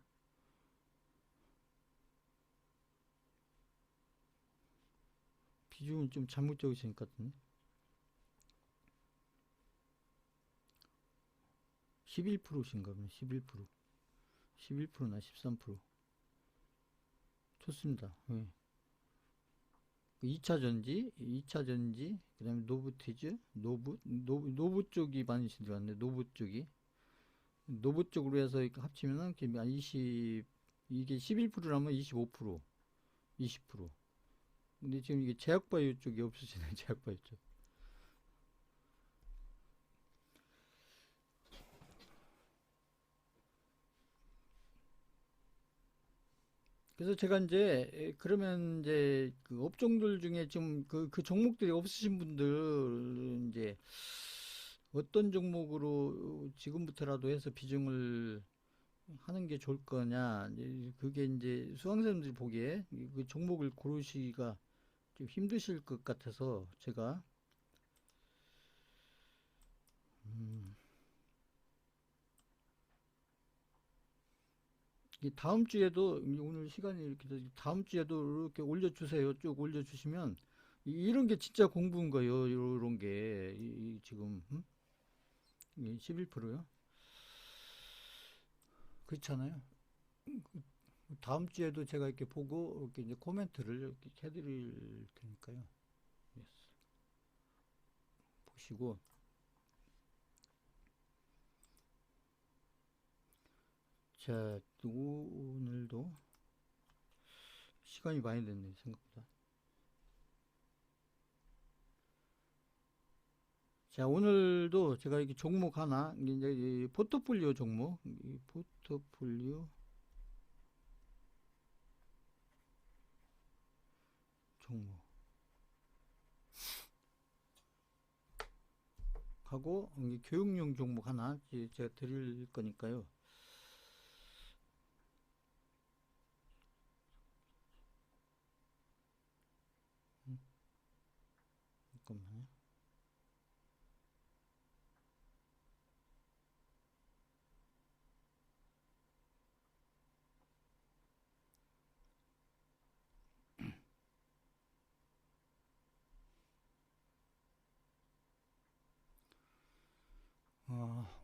비중은 좀 잘못 적으신 것 같은데. 11%신가 보네. 11%. 11%나 13%. 좋습니다. 예. 2차 전지, 2차 전지, 그 다음에 노브티즈, 노브 쪽이 많으신 줄 알았네. 노브 쪽이. 노브 쪽으로 해서 합치면은 한 20, 이게 11%라면 25%, 20%. 근데 지금 이게 제약바이오 쪽이 없으시네, 제약바이오 쪽. 그래서 제가 이제, 그러면 이제 그 업종들 중에 지금 그 종목들이 없으신 분들, 이제 어떤 종목으로 지금부터라도 해서 비중을 하는 게 좋을 거냐. 그게 이제 수강생들이 보기에 그 종목을 고르시기가 좀 힘드실 것 같아서 제가 이 다음 주에도 오늘 시간이 이렇게 돼서 다음 주에도 이렇게 올려주세요. 쭉 올려주시면 이런 게 진짜 공부인 거예요. 이런 게 지금 11%요. 그렇잖아요. 다음 주에도 제가 이렇게 보고 이렇게 이제 코멘트를 이렇게 해드릴 테니까요. 예, 보시고 자 오늘도 시간이 많이 됐네 생각보다. 자 오늘도 제가 이렇게 종목 하나 이제 이 포트폴리오 종목 이 포트폴리오 종목 하고 교육용 종목 하나 제가 드릴 거니까요. 잠깐만요.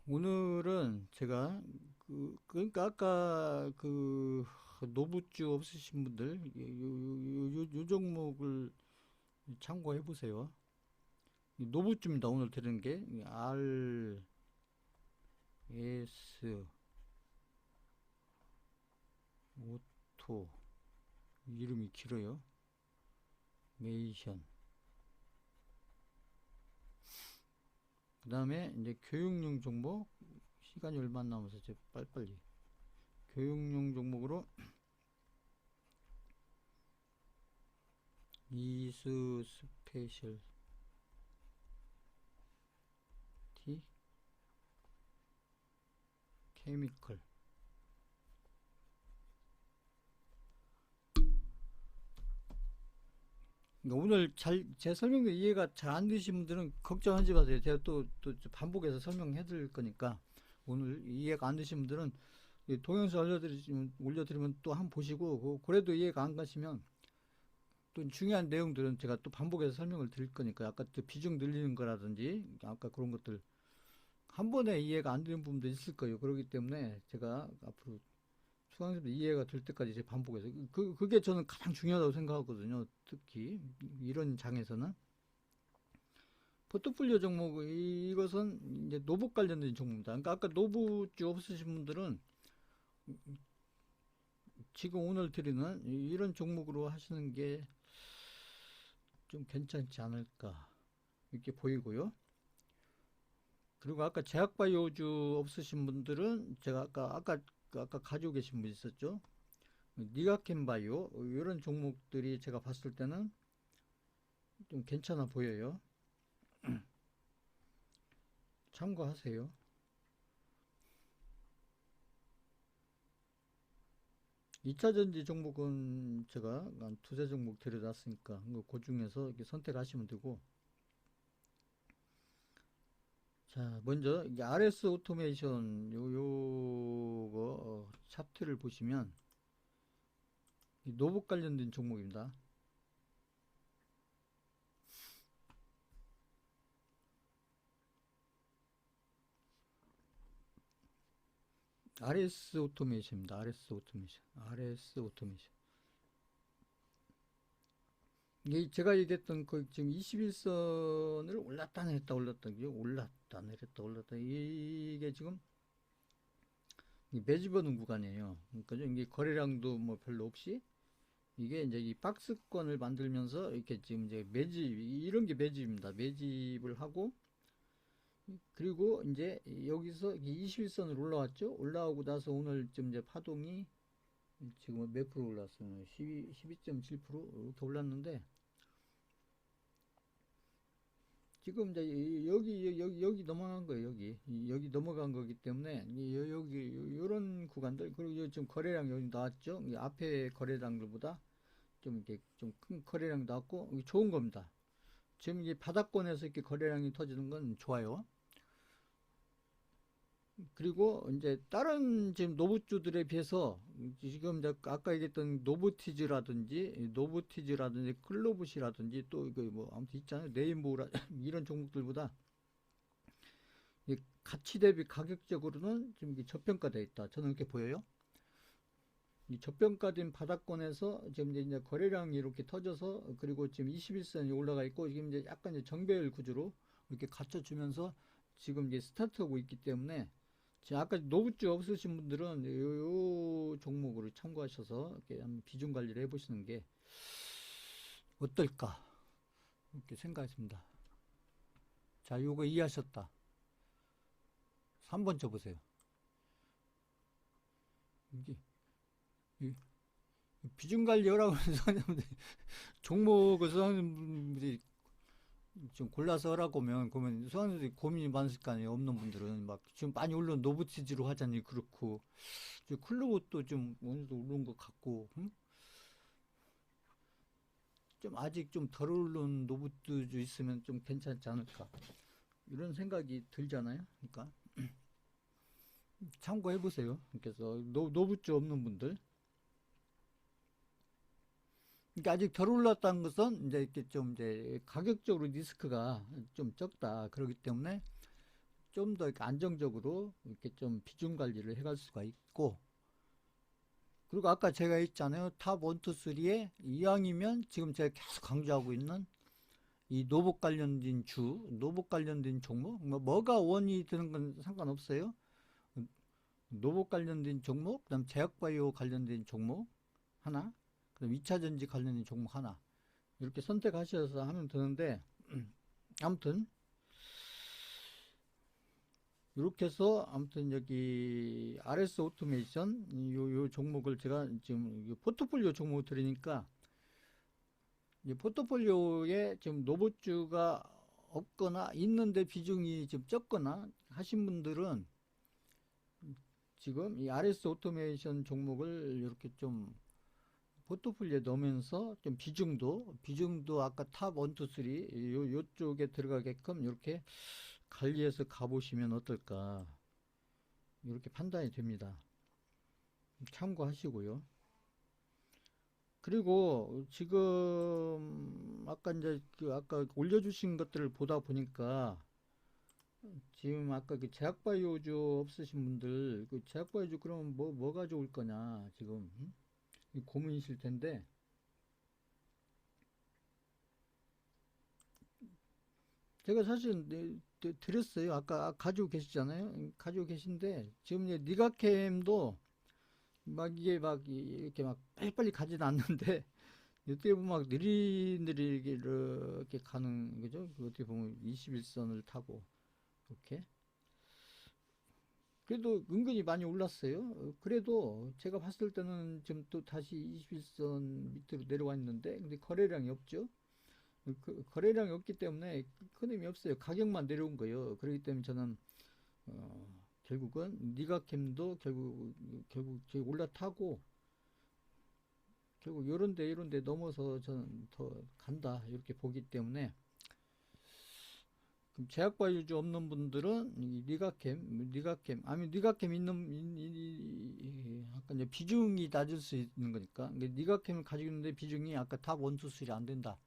오늘은 제가 그러니까 아까 그 노부주 없으신 분들 요 종목을 참고해 보세요. 노부주입니다. 오늘 들은 게 R, S, 오토 이름이 길어요. 메이션. 그 다음에 이제 교육용 종목 시간이 얼마 안 남아서 이제 빨리빨리 교육용 종목으로 이수 스페셜티 케미컬. 그러니까 오늘 제 설명이 이해가 잘 안 되신 분들은 걱정하지 마세요. 제가 또 반복해서 설명해 드릴 거니까 오늘 이해가 안 되신 분들은 이 동영상 올려드리면 또 한번 보시고 그래도 이해가 안 가시면 또 중요한 내용들은 제가 또 반복해서 설명을 드릴 거니까 아까 또 비중 늘리는 거라든지 아까 그런 것들 한 번에 이해가 안 되는 부분도 있을 거예요. 그렇기 때문에 제가 앞으로 수강생들 이해가 될 때까지 제 반복해서 그게 저는 가장 중요하다고 생각하거든요. 특히 이런 장에서는 포트폴리오 종목 이것은 이제 노봇 관련된 종목입니다. 그러니까 아까 노봇주 없으신 분들은 지금 오늘 드리는 이런 종목으로 하시는 게 좀 괜찮지 않을까 이렇게 보이고요. 그리고 아까 제약바이오주 없으신 분들은 제가 아까 가지고 계신 분 있었죠. 니가켄바이오 이런 종목들이 제가 봤을 때는 좀 괜찮아 보여요. 참고하세요. 2차전지 종목은 제가 한 두세 종목 들여놨으니까 그 중에서 선택하시면 되고, 자 먼저 이게 RS 오토메이션 요거 차트를 보시면 노봇 관련된 종목입니다. RS 오토메이션입니다. RS 오토메이션. RS 오토메이션. 이게 제가 얘기했던 그 지금 21선을 올랐다 내렸다 올랐다 내렸다 올랐다 이게 지금 매집하는 구간이에요. 그러니까 이게 거래량도 뭐 별로 없이 이게 이제 이 박스권을 만들면서 이렇게 지금 이제 매집 이런 게 매집입니다. 매집을 하고 그리고 이제 여기서 21선을 올라왔죠. 올라오고 나서 오늘 좀 이제 파동이 지금 몇 프로 올랐어요? 12.7% 이렇게 올랐는데 지금 이제 여기 넘어간 거예요. 여기 넘어간 거기 때문에 여기 이런 구간들 그리고 지금 거래량 여기 나왔죠. 이 앞에 거래량들보다 좀 이렇게 좀 큰 거래량 나왔고 좋은 겁니다. 지금 이게 바닥권에서 이렇게 거래량이 터지는 건 좋아요. 그리고 이제 다른 지금 노부주들에 비해서 지금 아까 얘기했던 노부티즈라든지 클로붓이라든지 또 이거 뭐 아무튼 있잖아요. 네임보라 이런 종목들보다 가치 대비 가격적으로는 지금 저평가되어 있다. 저는 이렇게 보여요. 이 저평가된 바닥권에서 지금 이제 거래량이 이렇게 터져서 그리고 지금 21선이 올라가 있고 지금 이제 약간 이제 정배열 구조로 이렇게 갖춰주면서 지금 이제 스타트하고 있기 때문에 아까 노브주 없으신 분들은 요 종목으로 참고하셔서 이렇게 한번 비중 관리를 해보시는 게 어떨까 이렇게 생각했습니다. 자, 요거 이해하셨다. 3번 쳐보세요. 이게 비중 관리하라고 하는 종목을 수강생분들이 좀 골라서 하라고 그러면 수강생들이 고민이 많으실 거 아니에요. 없는 분들은 막 지금 많이 올라온 노브티즈로 하자니 그렇고 클로봇도 좀 어느 정도 오른 것 같고 좀 아직 좀 덜 오른 노브티즈 있으면 좀 괜찮지 않을까 이런 생각이 들잖아요. 그러니까 참고해 보세요. 그래서 노브주 없는 분들 그러니까 아직 덜 올랐다는 것은 이제 이렇게 좀 이제 가격적으로 리스크가 좀 적다. 그렇기 때문에 좀 더 안정적으로 이렇게 좀 비중 관리를 해갈 수가 있고, 그리고 아까 제가 했잖아요. 탑 1, 2, 3에 이왕이면 지금 제가 계속 강조하고 있는 이 노복 관련된 노복 관련된 종목, 뭐가 원이 되는 건 상관없어요. 노복 관련된 종목, 그다음 제약바이오 관련된 종목 하나, 그다음 2차전지 관련된 종목 하나, 이렇게 선택하셔서 하면 되는데, 아무튼 이렇게 해서 아무튼 여기 RS 오토메이션 요 종목을 제가 지금 포트폴리오 종목을 드리니까, 이 포트폴리오에 지금 노보주가 없거나 있는데 비중이 좀 적거나 하신 분들은 지금 이 RS 오토메이션 종목을 이렇게 좀 포트폴리오에 넣으면서 좀 비중도 아까 탑 1, 2, 3 요쪽에 들어가게끔 이렇게 관리해서 가보시면 어떨까, 이렇게 판단이 됩니다. 참고하시고요. 그리고 지금 아까 이제 아까 올려주신 것들을 보다 보니까 지금 아까 그 제약바이오주 없으신 분들, 그 제약바이오주 그러면 뭐 가져올 거냐 지금, 고민이실 텐데, 제가 사실 드렸어요. 아까 가지고 계시잖아요. 가지고 계신데 지금 이제 니가캠도 막 이게 막 이렇게 막 빨리빨리 가지는 않는데 어떻게 보면 막 느리느리게 이렇게 가는 거죠. 어떻게 보면 21선을 타고 이렇게. 그래도 은근히 많이 올랐어요. 그래도 제가 봤을 때는 지금 또 다시 21선 밑으로 내려와 있는데, 근데 거래량이 없죠. 거래량이 없기 때문에 큰 의미 없어요. 가격만 내려온 거예요. 그렇기 때문에 저는 어, 결국은 니가캠도 결국 올라타고 결국 요런데 넘어서 저는 더 간다 이렇게 보기 때문에, 그럼 제약바이오주 없는 분들은 이 니가캠 아니면 니가캠 아까 이제 비중이 낮을 수 있는 거니까, 니가캠을 가지고 있는데 비중이 아까 탑 1, 2, 3안 된다,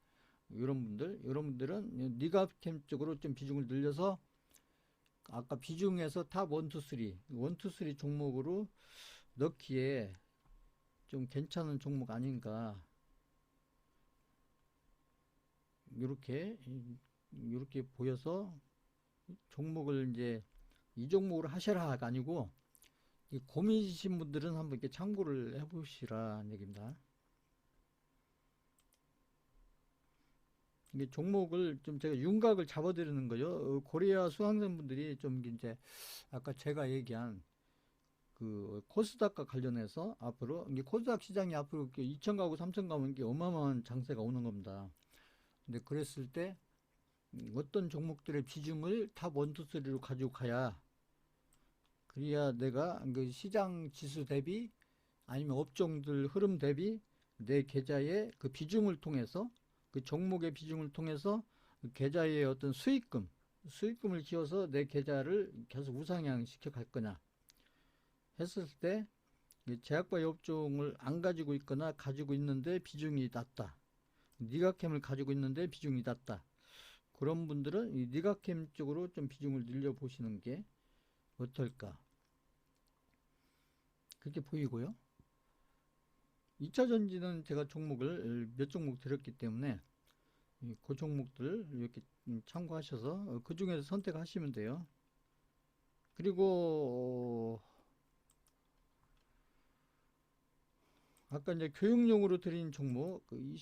이런 분들은 니가캠 쪽으로 좀 비중을 늘려서 아까 비중에서 탑 1, 2, 3 1, 2, 3 종목으로 넣기에 좀 괜찮은 종목 아닌가, 이렇게 이렇게 보여서 종목을 이제 이 종목으로 하셔라가 아니고, 고민이신 분들은 한번 이렇게 참고를 해보시라는 얘기입니다. 이게 종목을 좀 제가 윤곽을 잡아드리는 거죠. 코리아 수강생분들이 좀 이제 아까 제가 얘기한 그 코스닥과 관련해서 앞으로 이게 코스닥 시장이 앞으로 2천 가고 3천 가면 이게 어마어마한 장세가 오는 겁니다. 근데 그랬을 때 어떤 종목들의 비중을 탑 1, 2, 3로 가지고 가야, 그래야 내가 그 시장 지수 대비 아니면 업종들 흐름 대비 내 계좌의 그 비중을 통해서, 그 종목의 비중을 통해서 그 계좌의 어떤 수익금을 키워서 내 계좌를 계속 우상향 시켜 갈 거냐 했을 때, 제약바이오 업종을 안 가지고 있거나 가지고 있는데 비중이 낮다, 니가캠을 가지고 있는데 비중이 낮다, 그런 분들은 이 니가캠 쪽으로 좀 비중을 늘려 보시는 게 어떨까, 그렇게 보이고요. 2차 전지는 제가 종목을 몇 종목 드렸기 때문에 그 종목들 이렇게 참고하셔서 그 중에서 선택하시면 돼요. 그리고 아까 이제 교육용으로 드린 종목, 그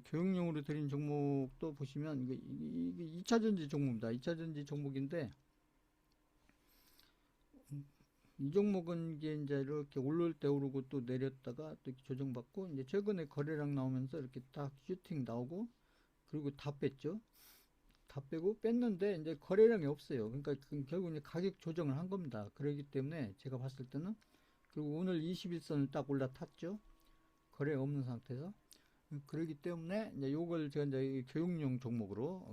교육용으로 드린 종목도 보시면 이게 2차 전지 종목입니다. 2차 전지 종목인데, 이 종목은 이제 이렇게 오를 때 오르고 또 내렸다가 또 조정받고, 이제 최근에 거래량 나오면서 이렇게 딱 슈팅 나오고, 그리고 다 뺐죠. 다 빼고 뺐는데 이제 거래량이 없어요. 그러니까 결국 이제 가격 조정을 한 겁니다. 그렇기 때문에 제가 봤을 때는, 그리고 오늘 21선을 딱 올라탔죠. 거래 없는 상태에서. 그렇기 때문에 이제 요걸 제가 이제 교육용 종목으로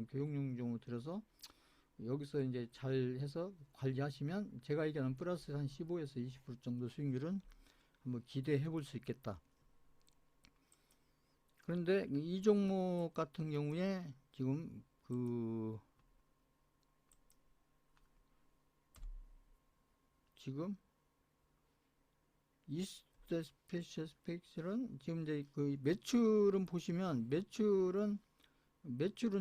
들어서 여기서 이제 잘 해서 관리하시면 제가 얘기하는 플러스 한 15에서 20% 정도 수익률은 한번 기대해 볼 수 있겠다. 그런데 이 종목 같은 경우에 지금 그 지금 이스트 스페셜 스펙들은 지금 이제 그 매출은 보시면 매출은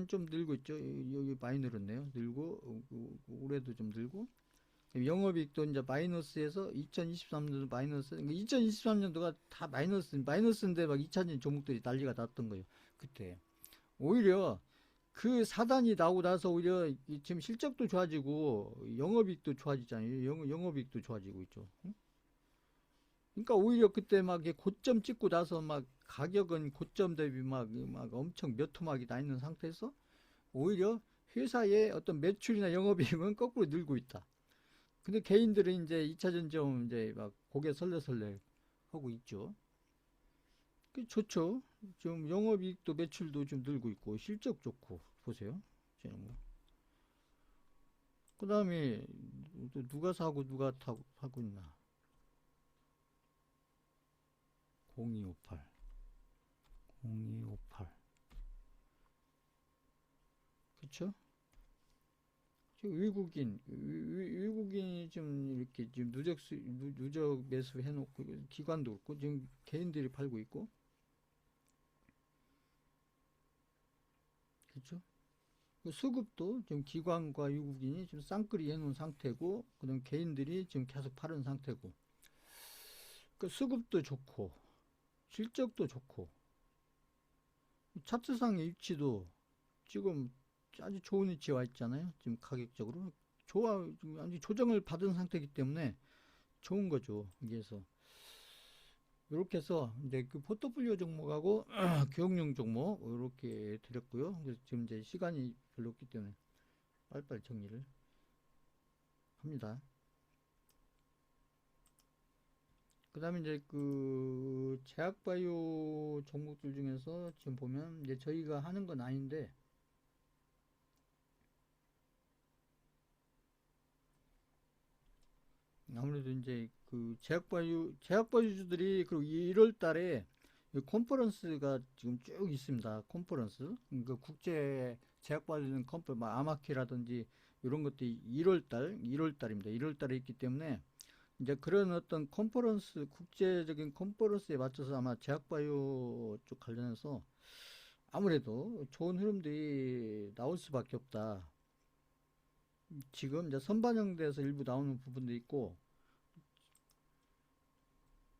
좀 늘고 있죠. 여기 많이 늘었네요. 늘고 올해도 좀 늘고 영업이익도 이제 마이너스에서 2023년도 마이너스. 2023년도가 다 마이너스인데 막 2차전 종목들이 난리가 났던 거예요. 그때 오히려 그 사단이 나오고 나서 오히려 지금 실적도 좋아지고 영업이익도 좋아지잖아요. 영업이익도 좋아지고 있죠. 응? 그러니까 오히려 그때 막 이게 고점 찍고 나서 막 가격은 고점 대비 막 엄청 몇 토막이 나 있는 상태에서 오히려 회사의 어떤 매출이나 영업이익은 거꾸로 늘고 있다. 근데 개인들은 이제 2차전지 이제 막 고개 설레설레 하고 있죠. 그 좋죠. 좀 영업이익도 매출도 좀 늘고 있고 실적 좋고 보세요. 그 다음에 누가 사고 누가 타고 사고 있나? 0258, 0258. 그쵸? 외국인이 좀 이렇게 지금 누적 매수 해놓고 기관도 없고 지금 개인들이 팔고 있고, 그렇죠? 그 수급도 지금 기관과 외국인이 지금 쌍끌이 해놓은 상태고, 그다음 개인들이 지금 계속 파는 상태고, 그 수급도 좋고 실적도 좋고 차트상의 위치도 지금 아주 좋은 위치에 와 있잖아요. 지금 가격적으로 좋아, 지금 아주 조정을 받은 상태이기 때문에 좋은 거죠. 여기에서 이렇게 해서 이제 그 포트폴리오 종목하고 교육용 종목 이렇게 드렸고요. 그래서 지금 이제 시간이 별로 없기 때문에 빨리빨리 정리를 합니다. 그 다음에 이제 그 제약바이오 종목들 중에서 지금 보면 이제 저희가 하는 건 아닌데 아무래도 이제 그 제약바이오주들이 그리고 1월 달에 컨퍼런스가 지금 쭉 있습니다. 컨퍼런스. 그 국제 제약바이오 컨퍼런스, 뭐 아마키라든지 이런 것들이 1월 달입니다. 1월 달에 있기 때문에 이제 그런 어떤 컨퍼런스, 국제적인 컨퍼런스에 맞춰서 아마 제약바이오 쪽 관련해서 아무래도 좋은 흐름들이 나올 수밖에 없다. 지금 이제 선반영돼서 일부 나오는 부분도 있고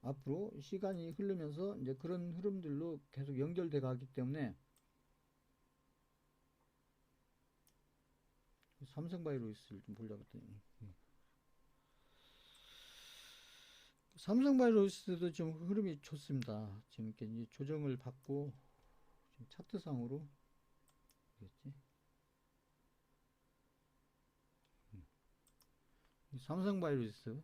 앞으로 시간이 흐르면서 이제 그런 흐름들로 계속 연결돼 가기 때문에 삼성바이오로스를 좀 보려고 했더니 삼성바이오로스도 좀 흐름이 좋습니다. 지금 이렇게 이제 조정을 받고 지금 차트상으로 뭐였지? 삼성바이오로스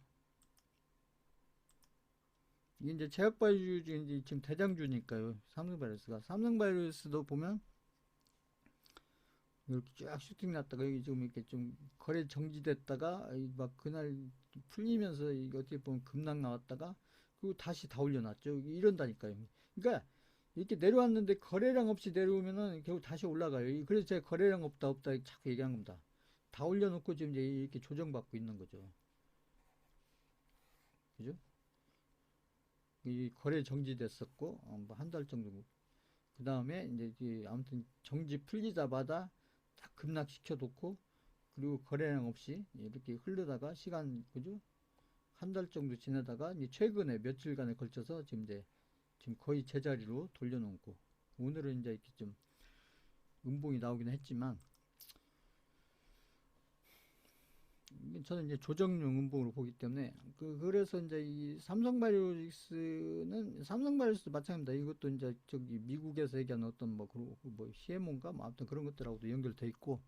이게 이제 제약바이오 중에 이제 지금 대장주니까요. 삼성바이오로스도 보면 이렇게 쫙 슈팅 났다가 여기 좀 이렇게 좀 거래 정지됐다가 막 그날 풀리면서 이게 어떻게 보면 급락 나왔다가 그리고 다시 다 올려놨죠. 이런다니까요. 그러니까 이렇게 내려왔는데 거래량 없이 내려오면은 결국 다시 올라가요. 그래서 제가 거래량 없다 자꾸 얘기한 겁니다. 다 올려놓고 지금 이제 이렇게 조정받고 있는 거죠. 그죠? 이 거래 정지됐었고 뭐 한 달 정도 그 다음에 이제 아무튼 정지 풀리자마자 딱 급락시켜 놓고 그리고 거래량 없이 이렇게 흐르다가 시간 그죠? 한 달 정도 지나다가 이제 최근에 며칠간에 걸쳐서 지금 거의 제자리로 돌려놓고 오늘은 이제 이렇게 좀 음봉이 나오긴 했지만 저는 이제 조정용 음봉으로 보기 때문에 그래서 이제 이 삼성바이오로직스도 마찬가지입니다. 이것도 이제 저기 미국에서 얘기하는 어떤 뭐 CMO인가 뭐 아무튼 그런 것들하고도 연결돼 있고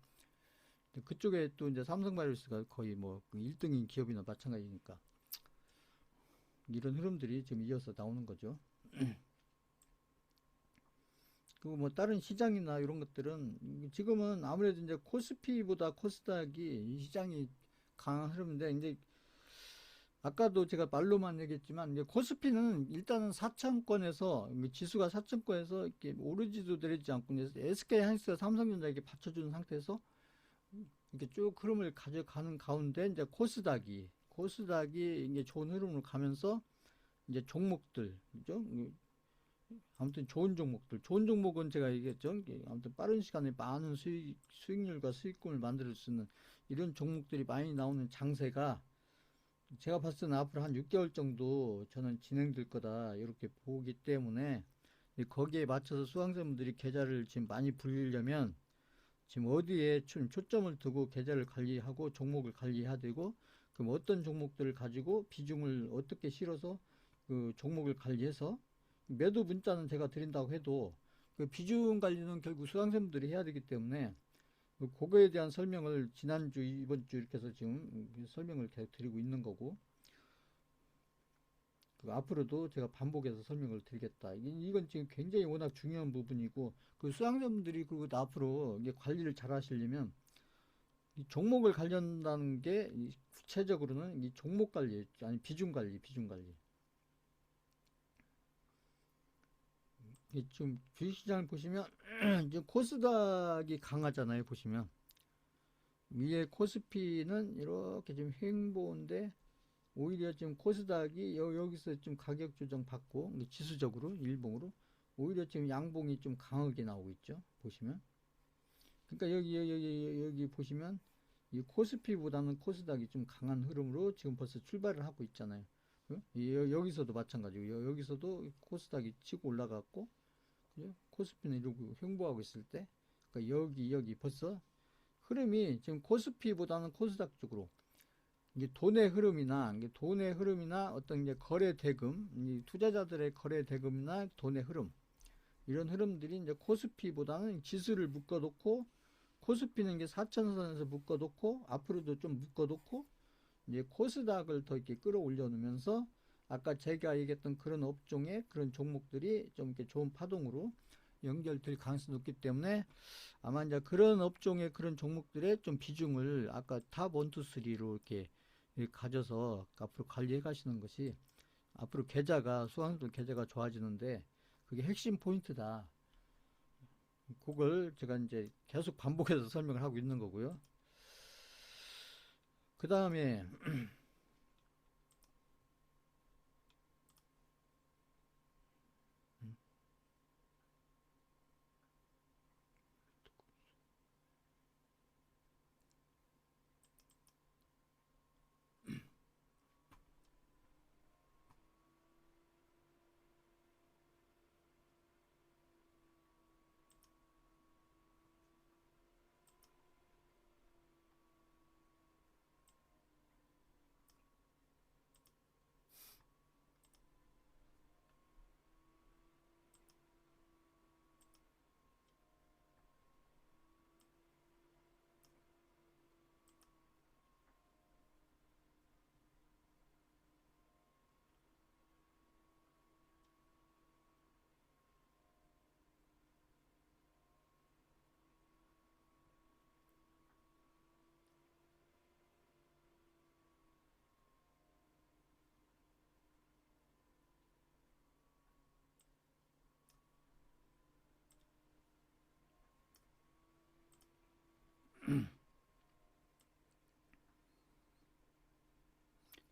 그쪽에 또 이제 삼성바이오로직스가 거의 뭐 1등인 기업이나 마찬가지니까 이런 흐름들이 지금 이어서 나오는 거죠. 그리고 뭐 다른 시장이나 이런 것들은 지금은 아무래도 이제 코스피보다 코스닥이 이 시장이 강한 흐름인데 이제 아까도 제가 말로만 얘기했지만 이제 코스피는 일단은 4천권에서 지수가 4천권에서 이렇게 오르지도 내리지 않고 이제 SK 하이닉스가 삼성전자에게 받쳐주는 상태에서 이렇게 쭉 흐름을 가져가는 가운데 이제 코스닥이 이게 좋은 흐름으로 가면서 이제 종목들 그죠? 아무튼 좋은 종목은 제가 얘기했죠. 아무튼 빠른 시간에 많은 수익률과 수익금을 만들 수 있는 이런 종목들이 많이 나오는 장세가 제가 봤을 때는 앞으로 한 6개월 정도 저는 진행될 거다 이렇게 보기 때문에 거기에 맞춰서 수강생분들이 계좌를 지금 많이 불리려면 지금 어디에 좀 초점을 두고 계좌를 관리하고 종목을 관리해야 되고 그럼 어떤 종목들을 가지고 비중을 어떻게 실어서 그 종목을 관리해서 매도 문자는 제가 드린다고 해도 그 비중 관리는 결국 수강생분들이 해야 되기 때문에 그거에 대한 설명을 지난주 이번주 이렇게 해서 지금 설명을 계속 드리고 있는 거고 그 앞으로도 제가 반복해서 설명을 드리겠다. 이건 지금 굉장히 워낙 중요한 부분이고 그 수강자분들이 그리고 앞으로 이게 관리를 잘 하시려면 이 종목을 관리한다는 게 구체적으로는 이 종목 관리 아니 비중 관리 좀 주식시장을 보시면 지금 코스닥이 강하잖아요. 보시면 위에 코스피는 이렇게 좀 횡보인데 오히려 지금 코스닥이 여기서 좀 가격 조정 받고 지수적으로 일봉으로 오히려 지금 양봉이 좀 강하게 나오고 있죠. 보시면 그러니까 여기 보시면 이 코스피보다는 코스닥이 좀 강한 흐름으로 지금 벌써 출발을 하고 있잖아요. 여기서도 마찬가지고 여기서도 코스닥이 치고 올라갔고 코스피는 이러고 횡보하고 있을 때 그러니까 여기 벌써 흐름이 지금 코스피보다는 코스닥 쪽으로 이게 돈의 흐름이나 어떤 이제 거래 대금, 이 투자자들의 거래 대금이나 돈의 흐름 이런 흐름들이 이제 코스피보다는 지수를 묶어놓고 코스피는 이제 4천선에서 묶어놓고 앞으로도 좀 묶어놓고 이제 코스닥을 더 이렇게 끌어올려 놓으면서 아까 제가 얘기했던 그런 업종의 그런 종목들이 좀 이렇게 좋은 파동으로 연결될 가능성이 높기 때문에 아마 이제 그런 업종의 그런 종목들의 좀 비중을 아까 탑 1, 2, 3로 이렇게 가져서 앞으로 관리해 가시는 것이 앞으로 수강생들 계좌가 좋아지는데 그게 핵심 포인트다. 그걸 제가 이제 계속 반복해서 설명을 하고 있는 거고요. 그 다음에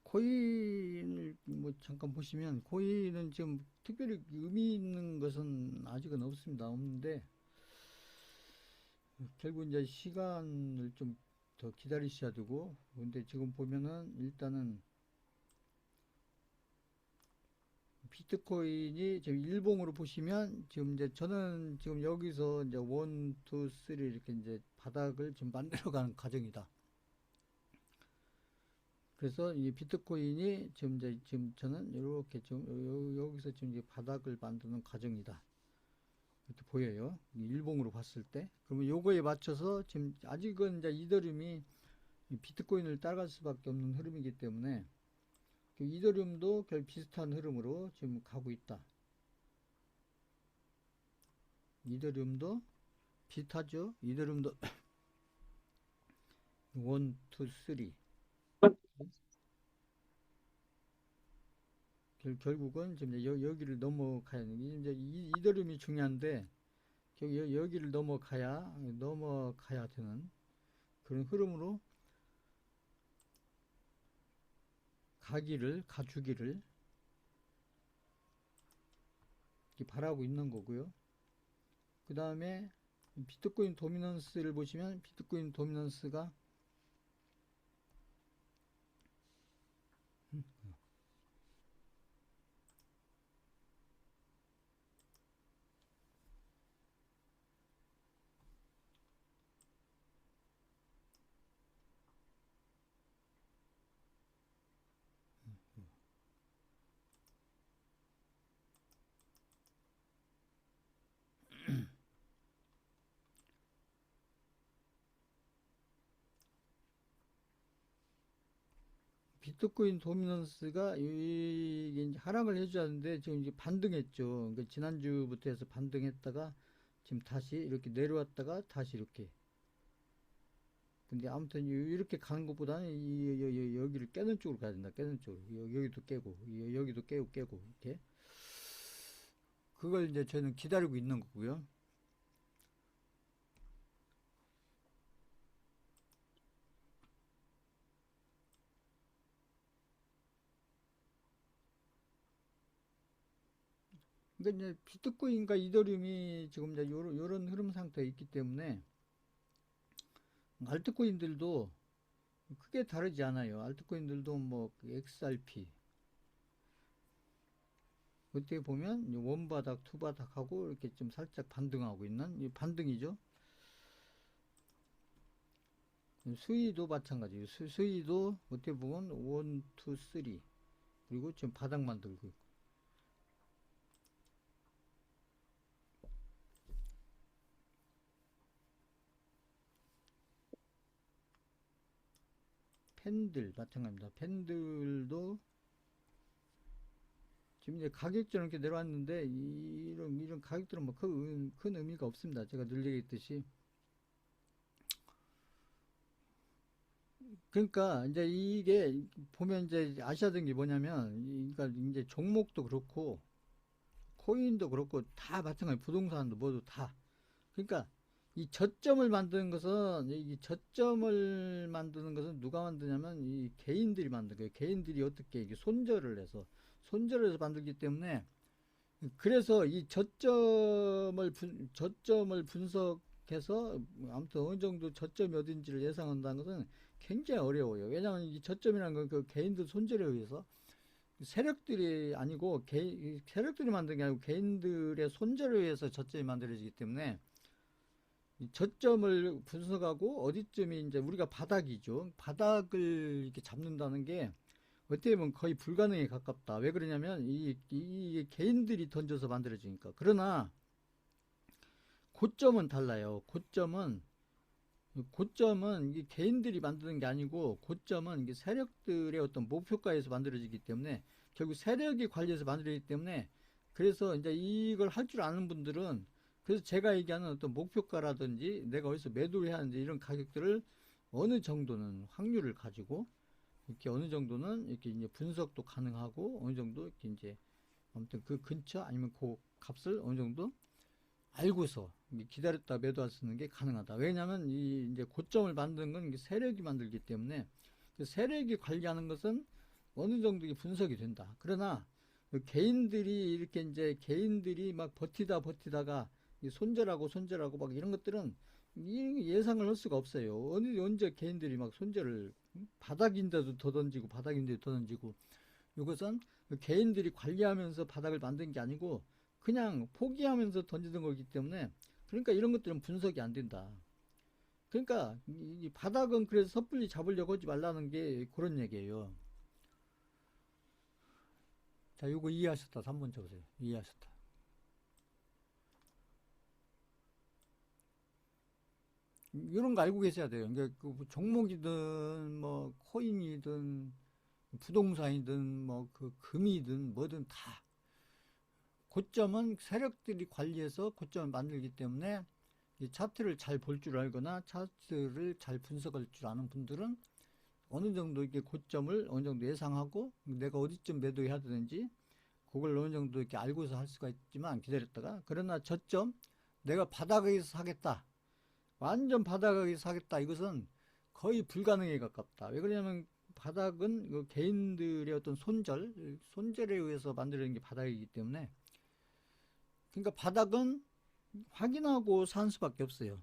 코인을 뭐 잠깐 보시면 코인은 지금 특별히 의미 있는 것은 아직은 없는데 결국 이제 시간을 좀 더 기다리셔야 되고 근데 지금 보면은 일단은 비트코인이 지금 일봉으로 보시면 지금 이제 저는 지금 여기서 이제 원, 투, 쓰리 이렇게 이제 바닥을 지금 만들어가는 과정이다. 그래서 이 비트코인이 지금 저는 이렇게 좀 여기서 지금 이제 바닥을 만드는 과정이다. 이렇게 보여요. 일봉으로 봤을 때. 그러면 요거에 맞춰서 지금 아직은 이제 이더리움이 비트코인을 따라갈 수밖에 없는 흐름이기 때문에 이더리움도 결 비슷한 흐름으로 지금 가고 있다. 이더리움도 비슷하죠. 이더리움도 원, 투, 쓰리. 결국은 지금 이제 여기를 넘어가야 이제 이더리움이 중요한데 여기를 넘어가야 되는 그런 흐름으로 가주기를 이렇게 바라고 있는 거고요. 그 다음에 비트코인 도미넌스를 보시면 비트코인 도미넌스가 비트코인 도미넌스가 이게 이제 하락을 해주었는데 지금 이제 반등했죠. 그러니까 지난주부터 해서 반등했다가 지금 다시 이렇게 내려왔다가 다시 이렇게. 근데 아무튼 이렇게 가는 것보다는 여기를 깨는 쪽으로 가야 된다. 깨는 쪽으로. 여기도 깨고 여기도 깨고 이렇게. 그걸 이제 저는 기다리고 있는 거고요. 그러니까 이제 비트코인과 이더리움이 지금 이제 요런 흐름 상태에 있기 때문에 알트코인들도 크게 다르지 않아요. 알트코인들도 뭐그 XRP 어떻게 보면 원바닥, 투바닥하고 이렇게 좀 살짝 반등하고 있는 반등이죠. 수위도 마찬가지예요. 수위도 어떻게 보면 1, 2, 3 그리고 지금 바닥 만들고 있고 펜들 마찬가지입니다. 펜들도 지금 이제 가격대는 이렇게 내려왔는데 이런 가격들은 뭐 큰 의미가 없습니다. 제가 늘 얘기했듯이. 그러니까 이제 이게 보면 이제 아셔야 되는 게 뭐냐면 그러니까 이제 종목도 그렇고 코인도 그렇고 다 마찬가지 부동산도 모두 다 그러니까 이 저점을 만드는 것은 이 저점을 만드는 것은 누가 만드냐면 이 개인들이 만든 거예요. 개인들이 어떻게 이게 손절을 해서 만들기 때문에 그래서 이 저점을 분석해서 아무튼 어느 정도 저점이 어딘지를 예상한다는 것은 굉장히 어려워요. 왜냐하면 이 저점이라는 건 그 개인들 손절에 의해서 세력들이 아니고 세력들이 만든 게 아니고 개인들의 손절에 의해서 저점이 만들어지기 때문에 이 저점을 분석하고 어디쯤이 이제 우리가 바닥이죠. 바닥을 이렇게 잡는다는 게 어떻게 보면 거의 불가능에 가깝다. 왜 그러냐면 이 개인들이 던져서 만들어지니까. 그러나 고점은 달라요. 고점은 이게 개인들이 만드는 게 아니고 고점은 이게 세력들의 어떤 목표가에서 만들어지기 때문에 결국 세력이 관리해서 만들어지기 때문에 그래서 이제 이걸 할 줄 아는 분들은 그래서 제가 얘기하는 어떤 목표가라든지 내가 어디서 매도를 해야 하는지 이런 가격들을 어느 정도는 확률을 가지고 이렇게 어느 정도는 이렇게 이제 분석도 가능하고 어느 정도 이렇게 이제 아무튼 그 근처 아니면 그 값을 어느 정도 알고서 기다렸다 매도할 수 있는 게 가능하다. 왜냐하면 이 이제 고점을 만드는 건 세력이 만들기 때문에 그 세력이 관리하는 것은 어느 정도 분석이 된다. 그러나 그 개인들이 이렇게 이제 개인들이 막 버티다가 손절하고 막 이런 것들은 예상을 할 수가 없어요. 언제 개인들이 막 손절을 바닥인데도 더 던지고 바닥인데도 더 던지고 이것은 개인들이 관리하면서 바닥을 만든 게 아니고 그냥 포기하면서 던지는 거기 때문에 그러니까 이런 것들은 분석이 안 된다. 그러니까 이 바닥은 그래서 섣불리 잡으려고 하지 말라는 게 그런 얘기예요. 자, 요거 이해하셨다. 3번 적으세요. 이해하셨다. 이런 거 알고 계셔야 돼요. 그러니까 그 종목이든 뭐 코인이든 부동산이든 뭐 그 금이든 뭐든 다 고점은 세력들이 관리해서 고점을 만들기 때문에 이 차트를 잘 볼 줄 알거나 차트를 잘 분석할 줄 아는 분들은 어느 정도 이게 고점을 어느 정도 예상하고 내가 어디쯤 매도해야 되는지 그걸 어느 정도 이렇게 알고서 할 수가 있지만 기다렸다가 그러나 저점 내가 바닥에서 사겠다. 완전 바닥에서 사겠다. 이것은 거의 불가능에 가깝다. 왜 그러냐면 바닥은 그 개인들의 어떤 손절에 의해서 만들어진 게 바닥이기 때문에 그러니까 바닥은 확인하고 산 수밖에 없어요.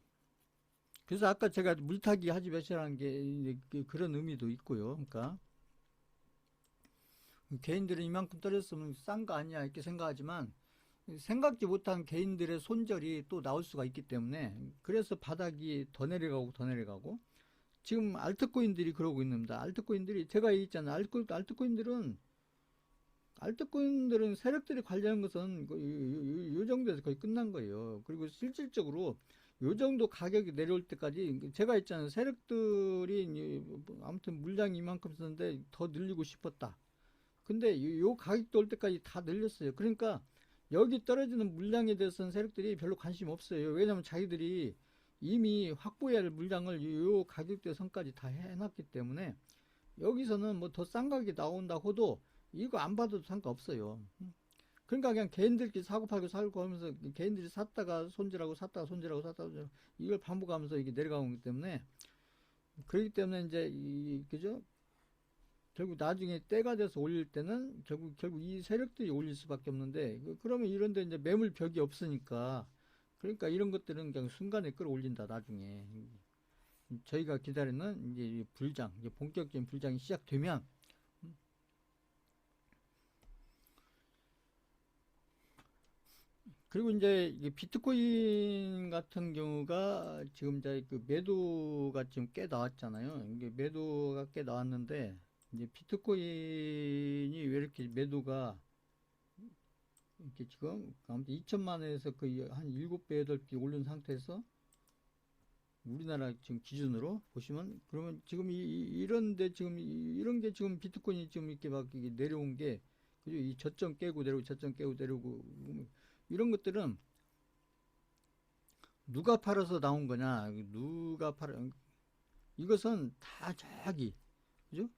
그래서 아까 제가 물타기 하지 마시라는 게 그런 의미도 있고요. 그러니까 개인들은 이만큼 떨어졌으면 싼 거 아니야 이렇게 생각하지만 생각지 못한 개인들의 손절이 또 나올 수가 있기 때문에 그래서 바닥이 더 내려가고 더 내려가고 지금 알트코인들이 그러고 있습니다. 알트코인들이 제가 얘기했잖아요. 알트코인들은 세력들이 관리하는 것은 요 정도에서 거의 끝난 거예요. 그리고 실질적으로 요 정도 가격이 내려올 때까지 제가 했잖아요. 세력들이 아무튼 물량이 이만큼 썼는데 더 늘리고 싶었다. 근데 요 가격도 올 때까지 다 늘렸어요. 그러니까 여기 떨어지는 물량에 대해서는 세력들이 별로 관심 없어요. 왜냐하면 자기들이 이미 확보해야 할 물량을 요 가격대 선까지 다 해놨기 때문에 여기서는 뭐 더 싼 가격이 나온다고 해도 이거 안 받아도 상관없어요. 그러니까 그냥 개인들끼리 사고 팔고 살고 하면서 개인들이 샀다가 손절하고 샀다가 손절하고 샀다가 손절하고 이걸 반복하면서 이게 내려가기 때문에 그렇기 때문에 이제 그죠? 결국 나중에 때가 돼서 올릴 때는 결국 이 세력들이 올릴 수밖에 없는데 그러면 이런데 이제 매물벽이 없으니까 그러니까 이런 것들은 그냥 순간에 끌어올린다 나중에 저희가 기다리는 이제 불장 이제 본격적인 불장이 시작되면 그리고 이제 비트코인 같은 경우가 지금 이제 그 매도가 지금 꽤 나왔잖아요. 이게 매도가 꽤 나왔는데 이제 비트코인이 왜 이렇게 매도가 이렇게 지금 아무튼 2천만 원에서 거의 한 7배, 8배 오른 상태에서 우리나라 지금 기준으로 보시면 그러면 지금 이런데 지금 이런 게 지금 비트코인이 지금 이렇게 막 이게 내려온 게 그죠? 이 저점 깨고 내려오고 저점 깨고 내려오고 이런 것들은 누가 팔아서 나온 거냐? 누가 팔아 이것은 다 저기 그죠?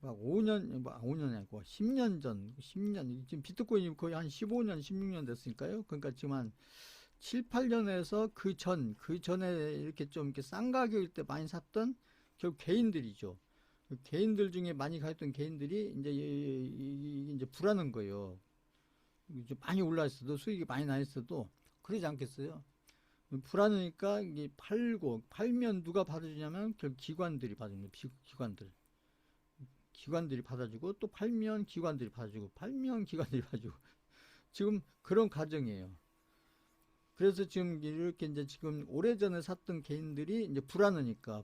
막 5년, 뭐 5년이 아니고 10년 전, 10년, 지금 비트코인이 거의 한 15년, 16년 됐으니까요. 그러니까 지금 한 7, 8년에서 그 전에 이렇게 좀 이렇게 싼 가격일 때 많이 샀던 결국 개인들이죠. 개인들 중에 많이 가있던 개인들이 이제 이제 불하는 거예요. 이제 많이 올라있어도 수익이 많이 나 있어도 그러지 않겠어요. 불하니까 이게 팔면 누가 받아주냐면 결국 기관들이 받아주는 거예요. 기관들이 받아주고 또 팔면 기관들이 받아주고 팔면 기관들이 받아주고 지금 그런 과정이에요. 그래서 지금 이렇게 이제 지금 오래전에 샀던 개인들이 이제 불안하니까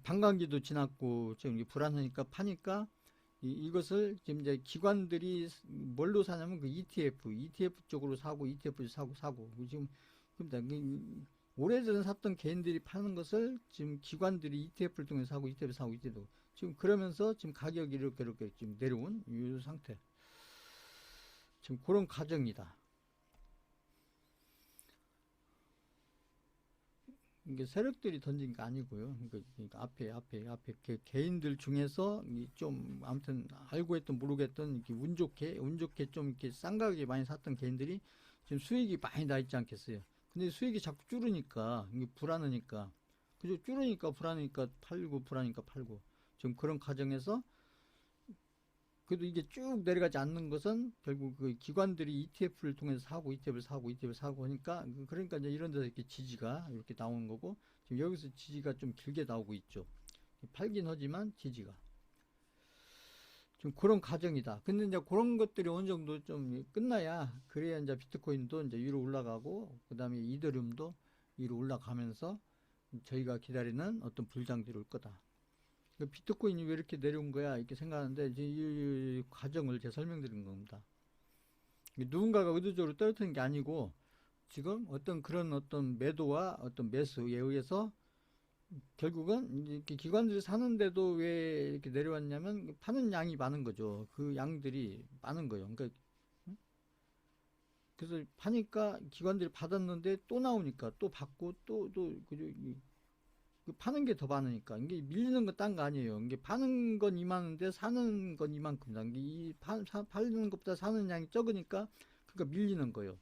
반감기도 지났고 지금 불안하니까 파니까 이것을 지금 이제 기관들이 뭘로 사냐면 그 ETF 쪽으로 사고 ETF 사고 지금 그러니까 오래전에 샀던 개인들이 파는 것을 지금 기관들이 ETF를 통해서 사고 ETF 사고 ETF 지금 그러면서 지금 가격이 이렇게 지금 내려온 이 상태. 지금 그런 과정이다. 이게 세력들이 던진 게 아니고요. 그러니까 앞에 개인들 중에서 좀 아무튼 알고 했던 모르겠던 이렇게 운 좋게 좀 이렇게 싼 가격에 많이 샀던 개인들이 지금 수익이 많이 나 있지 않겠어요. 근데 수익이 자꾸 줄으니까 이게 불안하니까 그죠? 줄으니까 불안하니까 팔고 불안하니까 팔고 지금 그런 과정에서 그래도 이게 쭉 내려가지 않는 것은 결국 그 기관들이 ETF를 통해서 사고 ETF를 사고 하니까 그러니까 이제 이런 데서 이렇게 지지가 이렇게 나오는 거고 지금 여기서 지지가 좀 길게 나오고 있죠. 팔긴 하지만 지지가 좀 그런 과정이다. 근데 이제 그런 것들이 어느 정도 좀 끝나야 그래야 이제 비트코인도 이제 위로 올라가고 그다음에 이더리움도 위로 올라가면서 저희가 기다리는 어떤 불장들이 올 거다. 비트코인이 왜 이렇게 내려온 거야? 이렇게 생각하는데 이 과정을 제가 설명드린 겁니다. 누군가가 의도적으로 떨어뜨린 게 아니고 지금 어떤 그런 어떤 매도와 어떤 매수에 의해서 결국은 이렇게 기관들이 사는데도 왜 이렇게 내려왔냐면 파는 양이 많은 거죠. 그 양들이 많은 거예요. 그러니까 그래서 파니까 기관들이 받았는데 또 나오니까 또 받고 또 그죠? 그 파는 게 더 많으니까. 이게 밀리는 건 딴 거 아니에요. 이게 파는 건 이만한데 사는 건 이만큼이다. 이게 팔리는 것보다 사는 양이 적으니까 그러니까 밀리는 거예요.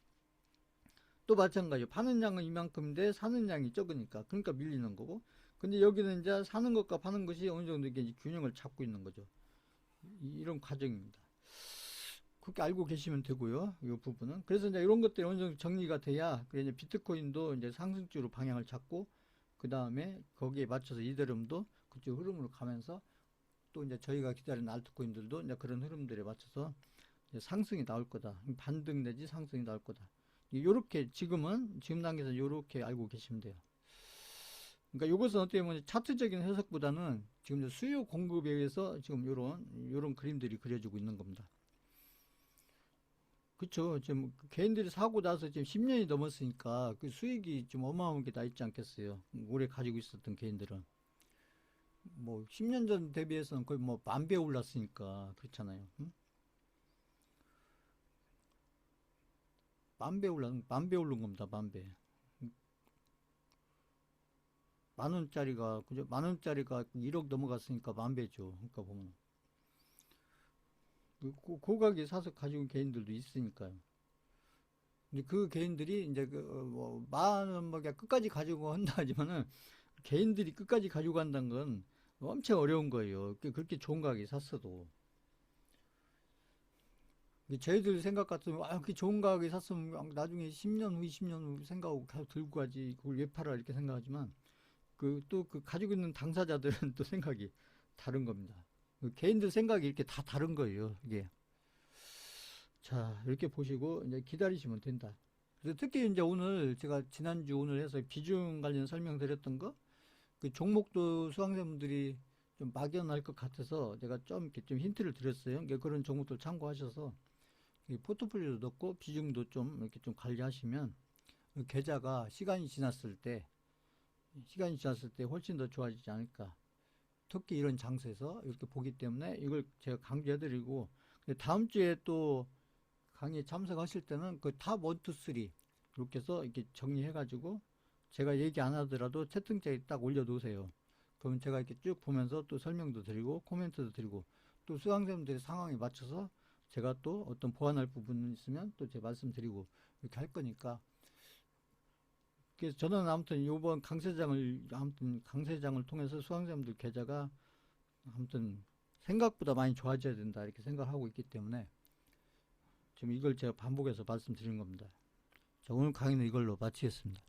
또 마찬가지예요. 파는 양은 이만큼인데 사는 양이 적으니까 그러니까 밀리는 거고. 근데 여기는 이제 사는 것과 파는 것이 어느 정도 이게 균형을 잡고 있는 거죠. 이런 과정입니다. 그렇게 알고 계시면 되고요. 이 부분은. 그래서 이제 이런 것들이 어느 정도 정리가 돼야 그래 이제 비트코인도 이제 상승주로 방향을 잡고 그 다음에 거기에 맞춰서 이더리움도 그쪽 흐름으로 가면서 또 이제 저희가 기다리는 알트코인들도 이제 그런 흐름들에 맞춰서 이제 상승이 나올 거다. 반등 내지 상승이 나올 거다. 요렇게 지금 단계에서 요렇게 알고 계시면 돼요. 그러니까 이것은 어떻게 보면 차트적인 해석보다는 지금 수요 공급에 의해서 지금 요런 그림들이 그려지고 있는 겁니다. 그쵸. 지금 개인들이 사고 나서 지금 10년이 넘었으니까 그 수익이 좀 어마어마하게 나 있지 않겠어요. 오래 가지고 있었던 개인들은. 뭐 10년 전 대비해서는 거의 뭐 만 배 올랐으니까 그렇잖아요. 응? 만 배 오른 겁니다. 만 배. 만 원짜리가 그죠? 만 원짜리가 1억 넘어갔으니까 만 배죠. 그러니까 보면 고가게 사서 가지고 온 개인들도 있으니까요. 근데 그 개인들이 이제 그뭐만 원밖에 끝까지 가지고 한다 하지만은 개인들이 끝까지 가지고 간다는 건 엄청 어려운 거예요. 그렇게 좋은 가격에 샀어도. 저희들 생각 같으면, 그 좋은 가격에 샀으면 나중에 10년 후, 20년 후 생각하고 계속 들고 가지. 그걸 왜 팔아? 이렇게 생각하지만, 또 그 가지고 있는 당사자들은 또 생각이 다른 겁니다. 그 개인들 생각이 이렇게 다 다른 거예요, 이게. 자, 이렇게 보시고, 이제 기다리시면 된다. 그래서 특히 이제 오늘 제가 지난주 오늘 해서 비중 관련 설명드렸던 거, 그 종목도 수강생분들이 좀 막연할 것 같아서 제가 좀 이렇게 좀 힌트를 드렸어요. 그러니까 그런 종목들 참고하셔서 포트폴리오도 넣고 비중도 좀 이렇게 좀 관리하시면 그 계좌가 시간이 지났을 때 훨씬 더 좋아지지 않을까. 특히 이런 장소에서 이렇게 보기 때문에 이걸 제가 강조해드리고 다음 주에 또 강의에 참석하실 때는 그 탑 1, 2, 3 이렇게 해서 이렇게 정리해가지고 제가 얘기 안 하더라도 채팅창에 딱 올려놓으세요. 그러면 제가 이렇게 쭉 보면서 또 설명도 드리고 코멘트도 드리고 또 수강생들의 상황에 맞춰서 제가 또 어떤 보완할 부분 있으면 또 제 말씀드리고 이렇게 할 거니까 그래서 저는 아무튼 이번 강세장을 통해서 수강생들 계좌가 아무튼 생각보다 많이 좋아져야 된다 이렇게 생각하고 있기 때문에 지금 이걸 제가 반복해서 말씀드린 겁니다. 자, 오늘 강의는 이걸로 마치겠습니다.